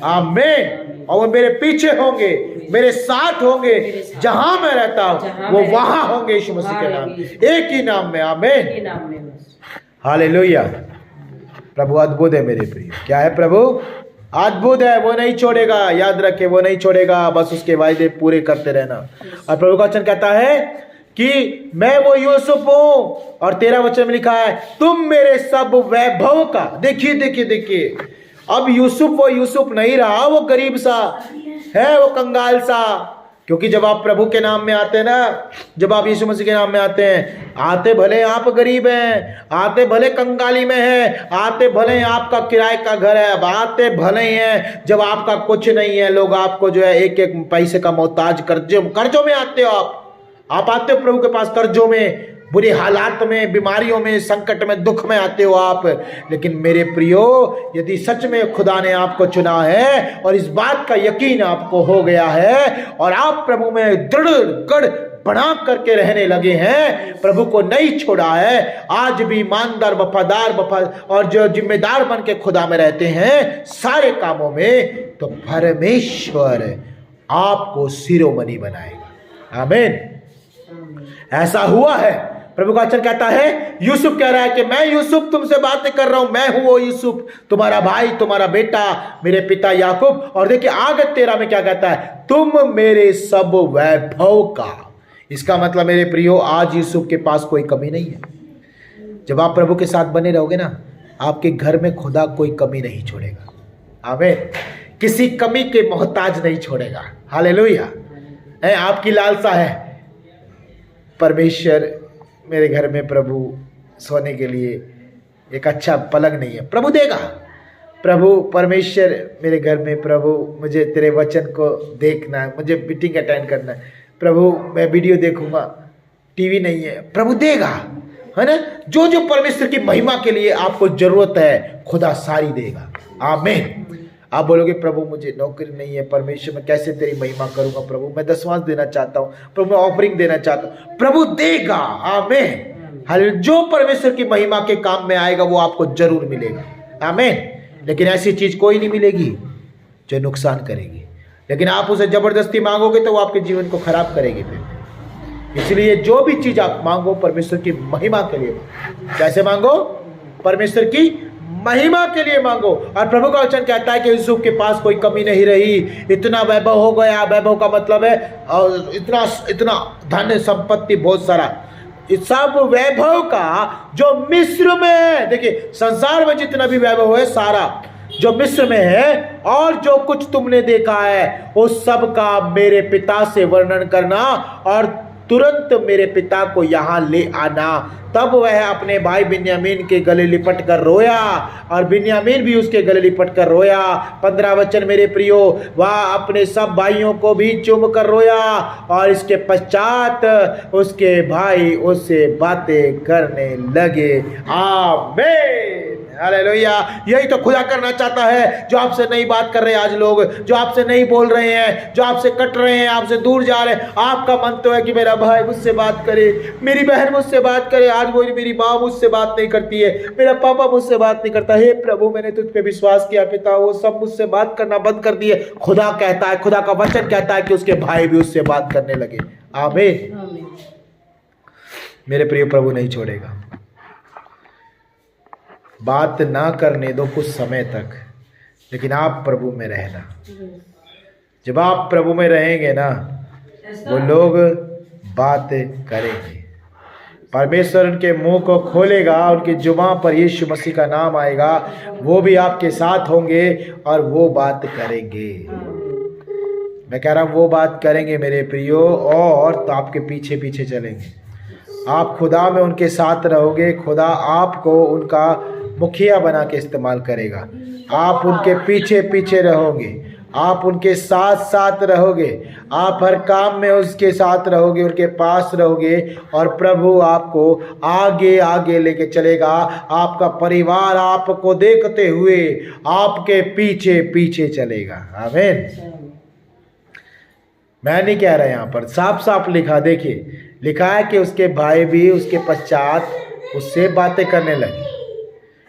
आमीन। और वो मेरे पीछे होंगे, मेरे साथ होंगे, जहां मैं रहता हूं वो वहां होंगे यीशु मसीह के नाम, एक ही नाम में। आमीन। हालेलुया। प्रभु अद्भुत है मेरे प्रिय। क्या है प्रभु? अद्भुत है। वो नहीं छोड़ेगा। याद रखे, वो नहीं छोड़ेगा। बस उसके वायदे पूरे करते रहना। और प्रभु का वचन कहता है कि मैं वो यूसुफ हूं, और 13 वचन में लिखा है तुम मेरे सब वैभव का। देखिए देखिए देखिए, अब यूसुफ वो यूसुफ नहीं रहा, वो गरीब सा है, वो कंगाल सा। क्योंकि जब आप प्रभु के नाम में आते हैं ना, जब आप यीशु मसीह के नाम में आते हैं, आते भले आप गरीब हैं, आते भले कंगाली में हैं, आते भले आपका किराए का घर है, आते भले हैं जब आपका कुछ नहीं है, लोग आपको जो है एक एक पैसे का मोहताज कर्जों में आते हो। आप आते हो प्रभु के पास कर्जों में, बुरे हालात में, बीमारियों में, संकट में, दुख में आते हो आप। लेकिन मेरे प्रियो, यदि सच में खुदा ने आपको चुना है और इस बात का यकीन आपको हो गया है और आप प्रभु में दृढ़ गढ़ बना करके रहने लगे हैं, प्रभु को नहीं छोड़ा है, आज भी ईमानदार वफादार और जो जिम्मेदार बन के खुदा में रहते हैं सारे कामों में, तो परमेश्वर आपको शिरोमणि बनाएगा। आमीन। ऐसा हुआ है। प्रभु का वचन कहता है, यूसुफ कह रहा है कि मैं यूसुफ तुमसे बातें कर रहा हूं, मैं हूं वो यूसुफ, तुम्हारा भाई, तुम्हारा बेटा, मेरे पिता याकूब। और देखिए आगे 13 में क्या कहता है, तुम मेरे सब वैभव का। इसका मतलब मेरे प्रियो, आज यूसुफ के पास कोई कमी नहीं है। जब आप प्रभु के साथ बने रहोगे ना, आपके घर में खुदा कोई कमी नहीं छोड़ेगा। आमीन। किसी कमी के मोहताज नहीं छोड़ेगा। हालेलुया। आपकी लालसा है परमेश्वर मेरे घर में प्रभु सोने के लिए एक अच्छा पलंग नहीं है, प्रभु देगा। प्रभु परमेश्वर मेरे घर में, प्रभु मुझे तेरे वचन को देखना है, मुझे मीटिंग अटेंड करना है, प्रभु मैं वीडियो देखूंगा, टीवी नहीं है, प्रभु देगा, है ना। जो जो परमेश्वर की महिमा के लिए आपको जरूरत है खुदा सारी देगा। आमीन। आप बोलोगे प्रभु मुझे नौकरी नहीं है, परमेश्वर मैं कैसे तेरी महिमा करूंगा, प्रभु मैं दसवां देना चाहता हूं, प्रभु मैं ऑफरिंग देना चाहता हूं, प्रभु देगा। आमीन। हालेलुया। जो परमेश्वर की महिमा के काम में आएगा वो आपको जरूर मिलेगा। आमीन। लेकिन ऐसी चीज कोई नहीं मिलेगी जो नुकसान करेगी, लेकिन आप उसे ज़बरदस्ती मांगोगे तो वो आपके जीवन को खराब करेगी फिर। इसलिए जो भी चीज़ आप मांगो परमेश्वर की महिमा के लिए, कैसे मांगो? परमेश्वर की महिमा के लिए मांगो। और प्रभु का वचन कहता है कि यूसुफ के पास कोई कमी नहीं रही, इतना वैभव हो गया। वैभव का मतलब है इतना इतना धन संपत्ति बहुत सारा। इस सब वैभव का जो मिस्र में है, देखिए संसार में जितना भी वैभव है सारा जो मिस्र में है और जो कुछ तुमने देखा है उस सब का मेरे पिता से वर्णन करना और तुरंत मेरे पिता को यहाँ ले आना। तब वह अपने भाई बिन्यामीन के गले लिपट कर रोया और बिन्यामीन भी उसके गले लिपट कर रोया। 15 वचन मेरे प्रियो, वह अपने सब भाइयों को भी चूम कर रोया और इसके पश्चात उसके भाई उससे बातें करने लगे। आमीन, हालेलुया। यही तो खुदा करना चाहता है। जो आपसे नहीं बात कर रहे हैं आज लोग, जो आपसे नहीं बोल रहे हैं, जो आपसे कट रहे हैं, आपसे दूर जा रहे हैं, आपका मन तो है कि मेरा भाई मुझसे बात करे, मेरी बहन मुझसे बात करे। आज वो मेरी माँ मुझसे बात नहीं करती है, मेरा पापा मुझसे बात नहीं करता। हे प्रभु, मैंने तुझ पे विश्वास किया पिता, वो सब मुझसे बात करना बंद कर दिए। खुदा कहता है, खुदा का वचन कहता है कि उसके भाई भी उससे बात करने लगे। आमीन। मेरे प्रिय, प्रभु नहीं छोड़ेगा। बात ना करने दो कुछ समय तक, लेकिन आप प्रभु में रहना। जब आप प्रभु में रहेंगे ना, वो लोग बात करेंगे। परमेश्वर उनके मुंह को खोलेगा, उनकी जुबां पर यीशु मसीह का नाम आएगा, वो भी आपके साथ होंगे और वो बात करेंगे। मैं कह रहा हूँ वो बात करेंगे मेरे प्रियो, और तो आपके पीछे पीछे चलेंगे। आप खुदा में उनके साथ रहोगे, खुदा आपको उनका मुखिया बना के इस्तेमाल करेगा। आप उनके पीछे पीछे रहोगे, आप उनके साथ साथ रहोगे, आप हर काम में उसके साथ रहोगे, उनके पास रहोगे और प्रभु आपको आगे आगे लेके चलेगा। आपका परिवार आपको देखते हुए आपके पीछे पीछे चलेगा। आमीन। मैं नहीं कह रहा, यहाँ पर साफ साफ लिखा, देखिए लिखा है कि उसके भाई भी उसके पश्चात उससे बातें करने लगे।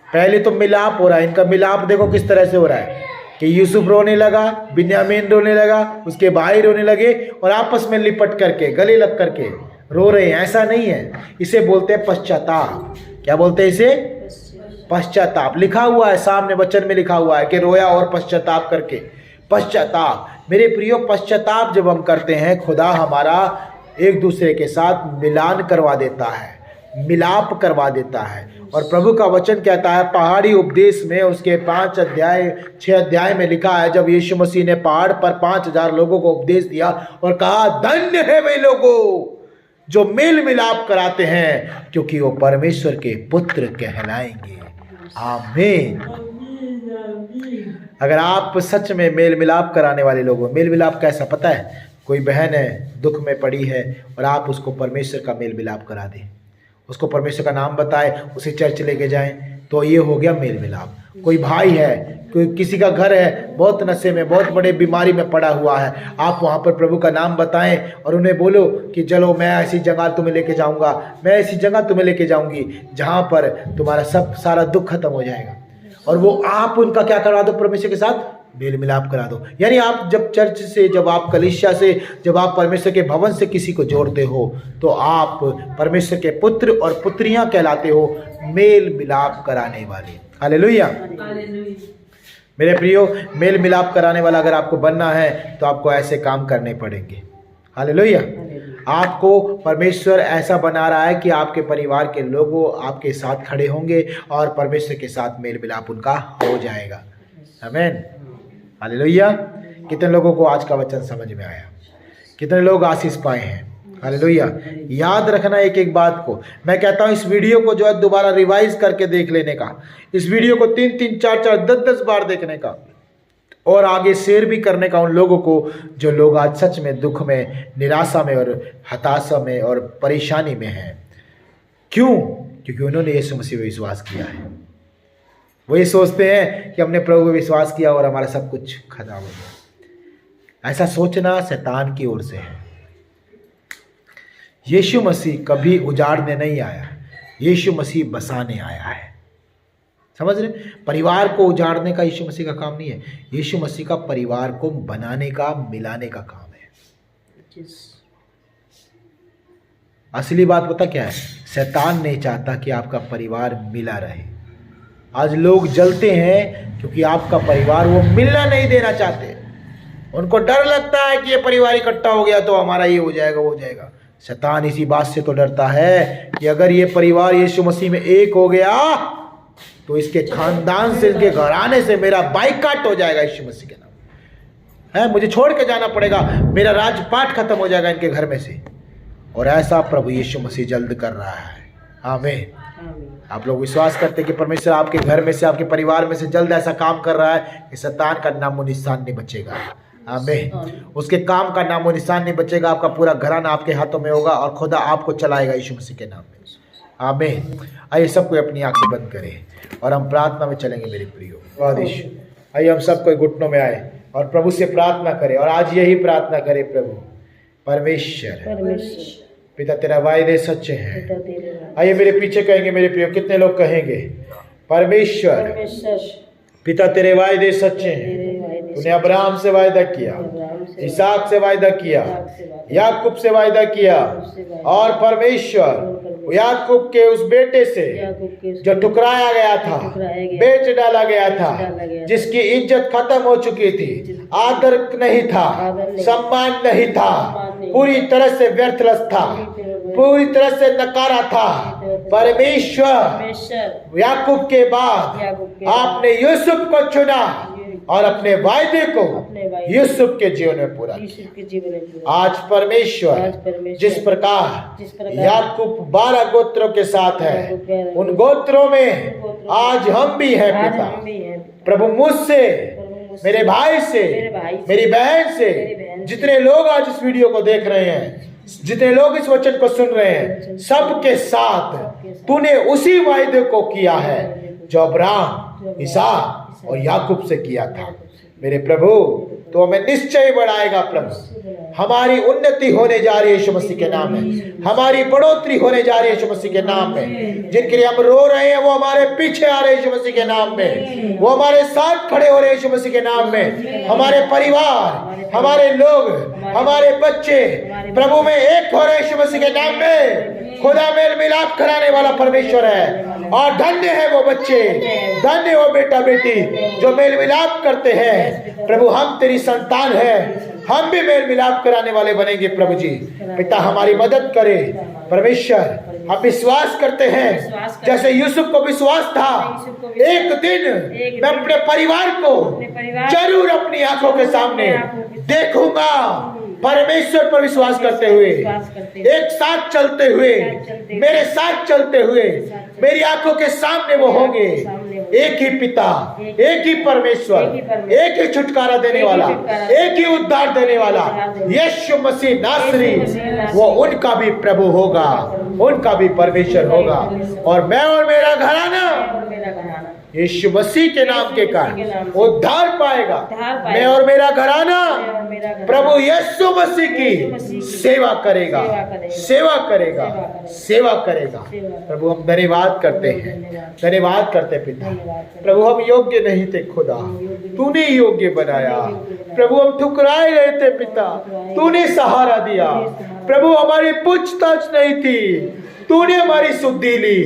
पहले तो मिलाप हो रहा है, इनका मिलाप देखो किस तरह से हो रहा है कि यूसुफ रोने लगा, बिन्यामीन रोने लगा, उसके भाई रोने लगे और आपस में लिपट करके गले लग करके रो रहे हैं। ऐसा नहीं है, इसे बोलते हैं पश्चाताप। क्या बोलते हैं इसे? पश्चाताप। लिखा हुआ है सामने वचन में, लिखा हुआ है कि रोया और पश्चाताप करके। पश्चाताप मेरे प्रियो, पश्चाताप जब हम करते हैं, खुदा हमारा एक दूसरे के साथ मिलान करवा देता है, मिलाप करवा देता है। और प्रभु का वचन कहता है पहाड़ी उपदेश में उसके 6 अध्याय में लिखा है, जब यीशु मसीह ने पहाड़ पर 5000 लोगों को उपदेश दिया और कहा धन्य है वे लोगों जो मेल मिलाप कराते हैं, क्योंकि वो परमेश्वर के पुत्र कहलाएंगे। आमीन। अगर आप सच में मेल मिलाप कराने वाले लोग हो, मेल मिलाप कैसा पता है? कोई बहन है दुख में पड़ी है और आप उसको परमेश्वर का मेल मिलाप करा दें, उसको परमेश्वर का नाम बताएं, उसे चर्च लेके जाएं, तो ये हो गया मेल मिलाप। कोई भाई है, कोई किसी का घर है बहुत नशे में, बहुत बड़े बीमारी में पड़ा हुआ है, आप वहाँ पर प्रभु का नाम बताएं और उन्हें बोलो कि चलो मैं ऐसी जगह तुम्हें लेके जाऊँगा, मैं ऐसी जगह तुम्हें लेके जाऊँगी जहाँ पर तुम्हारा सब सारा दुख खत्म हो जाएगा। और वो आप उनका क्या करा दो? परमेश्वर के साथ मेल मिलाप करा दो। यानी आप जब चर्च से, जब आप कलीसिया से, जब आप परमेश्वर के भवन से किसी को जोड़ते हो, तो आप परमेश्वर के पुत्र और पुत्रियां कहलाते हो, मेल मिलाप कराने वाले। हालेलुया। मेरे प्रियो, मेल मिलाप कराने वाला अगर आपको बनना है तो आपको ऐसे काम करने पड़ेंगे। हालेलुया। आपको परमेश्वर ऐसा बना रहा है कि आपके परिवार के लोगों आपके साथ खड़े होंगे और परमेश्वर के साथ मेल मिलाप उनका हो जाएगा। आमीन। हालेलुया। कितने लोगों को आज का वचन समझ में आया? कितने लोग आशीष पाए हैं? हालेलुया। याद रखना एक एक बात को। मैं कहता हूँ इस वीडियो को जो है दोबारा रिवाइज करके देख लेने का, इस वीडियो को 3-3, 4-4, 10-10 बार देखने का और आगे शेयर भी करने का उन लोगों को जो लोग आज सच में दुख में, निराशा में और हताशा में और परेशानी में हैं। क्यों? क्योंकि उन्होंने यीशु मसीह पर विश्वास किया है। वो ये सोचते हैं कि हमने प्रभु पर विश्वास किया और हमारा सब कुछ खत्म हो गया। ऐसा सोचना शैतान की ओर से है। यीशु मसीह कभी उजाड़ने नहीं आया, यीशु मसीह बसाने आया है। समझ रहे? परिवार को उजाड़ने का यीशु मसीह का काम नहीं है। यीशु मसीह का परिवार को बनाने का, मिलाने का काम है। असली बात पता क्या है? शैतान नहीं चाहता कि आपका परिवार मिला रहे। आज लोग जलते हैं क्योंकि आपका परिवार वो मिलना नहीं देना चाहते। उनको डर लगता है कि ये परिवार इकट्ठा हो गया तो हमारा ये हो जाएगा, वो हो जाएगा। शैतान इसी बात से तो डरता है कि अगर ये परिवार यीशु मसीह में एक हो गया तो इसके खानदान से, इसके घराने से मेरा बाइकाट हो जाएगा यीशु मसीह के नाम है। मुझे छोड़ के जाना पड़ेगा, मेरा राजपाट खत्म हो जाएगा इनके घर में से। और ऐसा प्रभु यीशु मसीह जल्द कर रहा है। आमीन। आप लोग विश्वास करते हैं कि परमेश्वर आपके घर में से, आपके परिवार में से जल्द ऐसा काम कर रहा है कि शैतान का नामो निशान नहीं बचेगा। आमीन। उसके काम का नामो निशान नहीं बचेगा। आपका पूरा घराना आपके हाथों में होगा और खुदा आपको चलाएगा यीशु मसीह के नाम में। आमीन। आइए सब कोई अपनी आंखें बंद करें और हम प्रार्थना में चलेंगे मेरे प्रियो। आइए हम सब कोई घुटनों में आए और प्रभु से प्रार्थना करें। और आज यही प्रार्थना करें, प्रभु परमेश्वर पिता तेरा वायदे सच्चे हैं। आइए मेरे पीछे कहेंगे मेरे प्रियो। कितने लोग कहेंगे? परमेश्वर पिता तेरे वायदे सच्चे हैं। तूने अब्राहम से वायदा किया, इसहाक से वायदा किया, याकूब से वायदा किया। और परमेश्वर याकूब के उस बेटे से जो ठुकराया गया था, बेच डाला गया था, जिसकी इज्जत खत्म हो चुकी थी, आदर नहीं था, सम्मान नहीं था, पूरी तरह से व्यर्थलस था, पूरी तरह से नकारा था। परमेश्वर याकूब के बाद आपने यूसुफ को चुना और अपने वायदे को यूसुफ के जीवन में पूरा किया। आज परमेश्वर जिस प्रकार याकूब 12 गोत्रों के साथ है, उन गोत्रों में आज हम भी हैं पिता। प्रभु मुझसे, मेरे भाई से, मेरी बहन से, जितने लोग आज इस वीडियो को देख रहे हैं, जितने लोग इस वचन को सुन रहे हैं, सबके साथ तूने उसी वायदे को किया है जो अब्राहम, इसहाक और याकूब से किया था। मेरे प्रभु तो हमें निश्चय बढ़ाएगा। प्रभु हमारी उन्नति होने जा रही है यीशु मसीह के नाम में, हमारी बढ़ोतरी होने जा रही है यीशु मसीह के नाम में। जिनके लिए हम रो रहे हैं वो हमारे पीछे आ रहे हैं यीशु मसीह के नाम में, वो हमारे साथ खड़े हो रहे हैं यीशु मसीह के नाम में। हमारे परिवार, हमारे लोग, हमारे बच्चे प्रभु में एक हो रहे हैं यीशु मसीह के नाम में। खुदा मेल मिलाप कराने वाला परमेश्वर है और धन्य है वो बच्चे, धन्य वो बेटा बेटी जो मेल मिलाप करते हैं। प्रभु हम तेरी संतान है, हम भी मेल मिलाप कराने वाले बनेंगे। प्रभु जी पिता हमारी मदद करे। परमेश्वर हम विश्वास करते हैं जैसे यूसुफ को विश्वास था, एक दिन मैं अपने परिवार को जरूर अपनी आंखों के सामने देखूंगा। परमेश्वर पर विश्वास करते हुए, एक साथ चलते हुए, मेरे साथ चलते हुए मेरी आंखों के सामने वो होंगे। एक ही पिता, एक ही परमेश्वर, एक ही छुटकारा देने वाला, एक ही उद्धार देने वाला यीशु मसीह नासरी, वो उनका भी प्रभु होगा, उनका भी परमेश्वर होगा। और मैं और मेरा घराना यीशु मसीह के नाम के कारण उद्धार पाएगा। मैं और मेरा घराना प्रभु यीशु मसीह की सेवा करेगा, सेवा करेगा, सेवा करेगा। प्रभु हम धन्यवाद करते हैं, धन्यवाद करते पिता। प्रभु हम योग्य नहीं थे खुदा, तूने योग्य बनाया। प्रभु हम ठुकराए गए थे पिता, तूने सहारा दिया। प्रभु हमारी पूछताछ नहीं थी, तूने हमारी सुधि ली।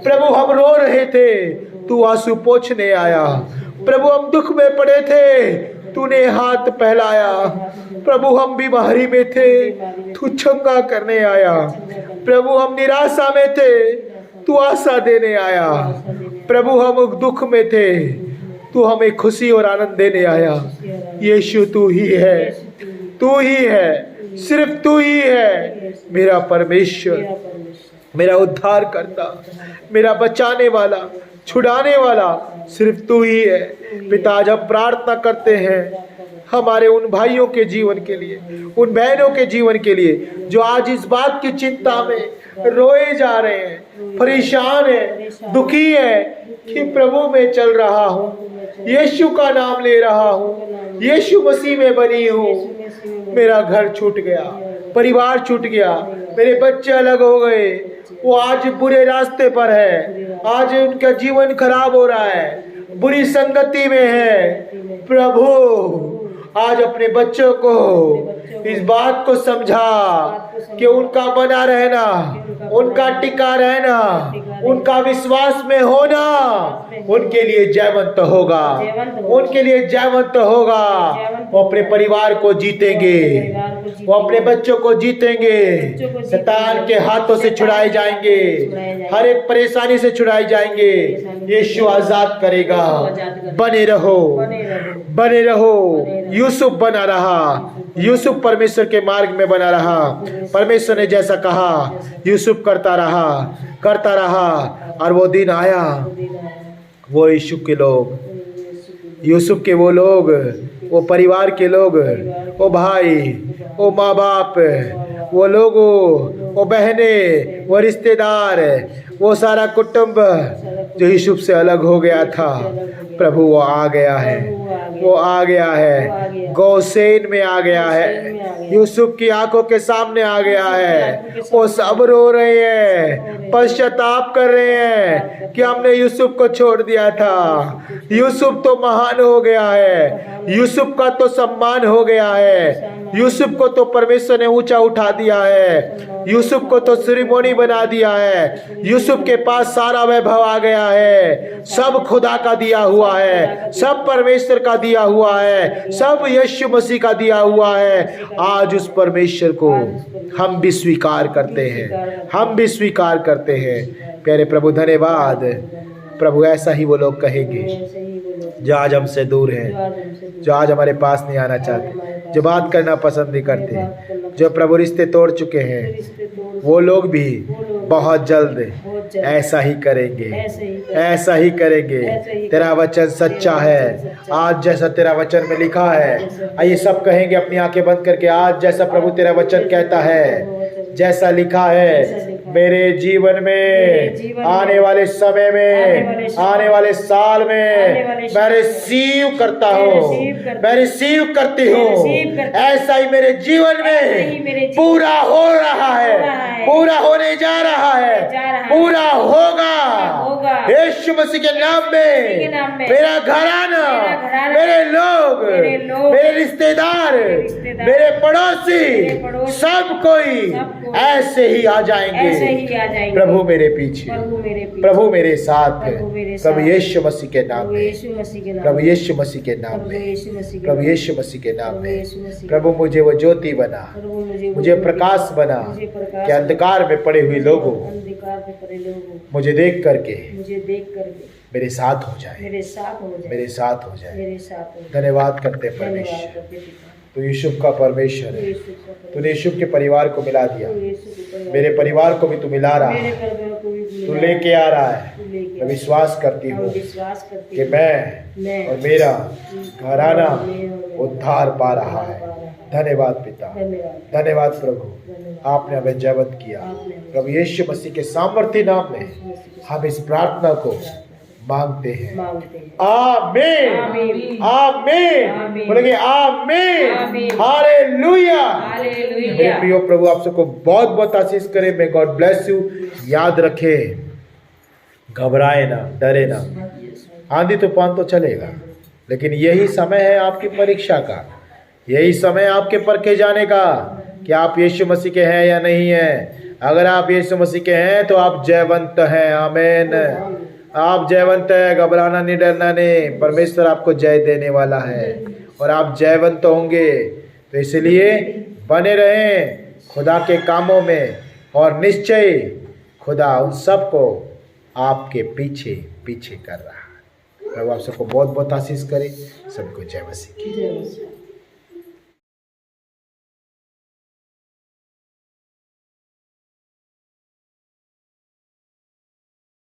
प्रभु हम रो रहे थे, तू आंसू पोंछने आया। प्रभु हम दुख में पड़े थे, तूने हाथ फैलाया। प्रभु हम बीमारी में थे, तू चंगा करने आया। प्रभु हम निराशा में थे, तू आशा देने आया। प्रभु हम दुख में थे, तू हमें खुशी और आनंद देने आया। यीशु तू ही है, तू ही है, सिर्फ तू ही है मेरा परमेश्वर, मेरा उद्धार करता, मेरा बचाने वाला, छुड़ाने वाला सिर्फ तू ही है। पिता आज हम प्रार्थना करते हैं हमारे उन भाइयों के जीवन के लिए, उन बहनों के जीवन के लिए जो आज इस बात की चिंता में रोए जा रहे हैं, परेशान है, दुखी है कि प्रभु में चल रहा हूँ, यीशु का नाम ले रहा हूँ, यीशु मसीह में बनी हूँ, मेरा घर छूट गया, परिवार छूट गया, मेरे बच्चे अलग हो गए, वो आज बुरे रास्ते पर है, आज उनका जीवन खराब हो रहा है, बुरी संगति में है। प्रभु आज अपने बच्चों को इस बात को समझा कि उनका बना रहना, उनका टिका रहना, उनका विश्वास में होना उनके लिए जयवंत होगा, उनके लिए जयवंत होगा। वो अपने परिवार को जीतेंगे, वो अपने बच्चों को जीतेंगे, शैतान के हाथों से छुड़ाए जाएंगे, हर एक परेशानी से छुड़ाए जाएंगे। यीशु आजाद करेगा। बने रहो, बने रहो। यूसुफ बना रहा, यूसुफ परमेश्वर के मार्ग में बना रहा। परमेश्वर ने जैसा कहा यूसुफ करता रहा, करता रहा। और वो दिन आया, वो यीशु के लोग, यूसुफ के वो लोग, वो परिवार के लोग, वो भाई, वो माँ बाप, वो लोगों, वो बहने, वो रिश्तेदार, वो सारा कुटुंब जो यूसुफ से अलग हो गया था, प्रभु वो आ गया है, वो आ गया है, गोसेन में आ गया है, यूसुफ की आंखों के सामने आ गया है। वो सब रो रहे हैं, पश्चाताप कर रहे हैं कि हमने यूसुफ को छोड़ दिया था। यूसुफ तो महान हो गया है, यूसुफ का तो सम्मान हो गया है, यूसुफ को तो परमेश्वर ने ऊंचा उठा दिया है, यूसुफ को तो सेरेमनी बना दिया है, यूसुफ के पास सारा वैभव आ गया है। सब खुदा का दिया हुआ है, सब परमेश्वर का दिया हुआ है, सब यीशु मसीह का दिया हुआ है। आज उस परमेश्वर को हम भी स्वीकार करते हैं, हम भी स्वीकार करते हैं। प्यारे प्रभु धन्यवाद। प्रभु ऐसा ही वो लोग कहेंगे जो आज हमसे दूर है, जो आज हमारे पास नहीं आना चाहते, जो बात करना पसंद नहीं करते, जो प्रभु रिश्ते तोड़ चुके हैं, वो लोग भी बहुत जल्द ऐसा ही करेंगे, ऐसा ही करेंगे। तेरा वचन सच्चा है, आज जैसा तेरा वचन में लिखा है। आइए सब कहेंगे अपनी आंखें बंद करके, आज जैसा प्रभु तेरा वचन कहता है, जैसा लिखा है मेरे जीवन में, आने वाले समय में, आने वाले साल में मैं रिसीव करता हूँ, मैं रिसीव करती हूँ। ऐसा ही मेरे जीवन में पूरा हो रहा है, पूरा होने जा रहा है, पूरा होगा। यीशु मसीह के नाम में मेरा घराना, मेरे लोग, मेरे रिश्तेदार, मेरे पड़ोसी, सब कोई ऐसे ही आ जाएंगे। प्रभु मेरे पीछे, प्रभु मेरे साथ, प्रभु यीशु मसीह के नाम में, प्रभु यीशु मसीह के नाम में, प्रभु यीशु मसीह के नाम में। प्रभु मुझे वो ज्योति बना, मुझे प्रकाश बना कि अंधकार में पड़े हुए लोगों मुझे देख करके मेरे साथ हो जाए, मेरे साथ हो जाए। धन्यवाद करते परमेश्वर, तो यूसुफ का परमेश्वर है। तूने यूसुफ के परिवार को मिला दिया, मेरे परिवार को भी तू मिला रहा है, तू लेके आ रहा है। मैं विश्वास करती हूँ कि मैं और मेरा घराना उद्धार पा रहा है। धन्यवाद पिता, धन्यवाद प्रभु, आपने हमें जयवंत किया। प्रभु यीशु मसीह के सामर्थ्य नाम में हम इस प्रार्थना को मांगते हैं। आमीन, आमीन, बोलेंगे आमीन, हालेलुया। मेरे प्रिय प्रभु आप सबको बहुत बहुत आशीष करे। May God bless you. याद रखे, घबराए ना, डरे ना। आंधी तूफान तो चलेगा, लेकिन यही समय है आपकी परीक्षा का, यही समय आपके परखे जाने का कि आप यीशु मसीह के हैं या नहीं हैं। अगर आप यीशु मसीह के हैं तो आप जयवंत हैं। आमीन, आप जयवंत है। घबराना नहीं, डरना नहीं। परमेश्वर आपको जय देने वाला है और आप जयवंत होंगे। तो इसलिए बने रहें खुदा के कामों में, और निश्चय खुदा उन सबको आपके पीछे पीछे कर रहा है। प्रभु आप सबको बहुत बहुत आशीष करे। सबको जय मसीह की।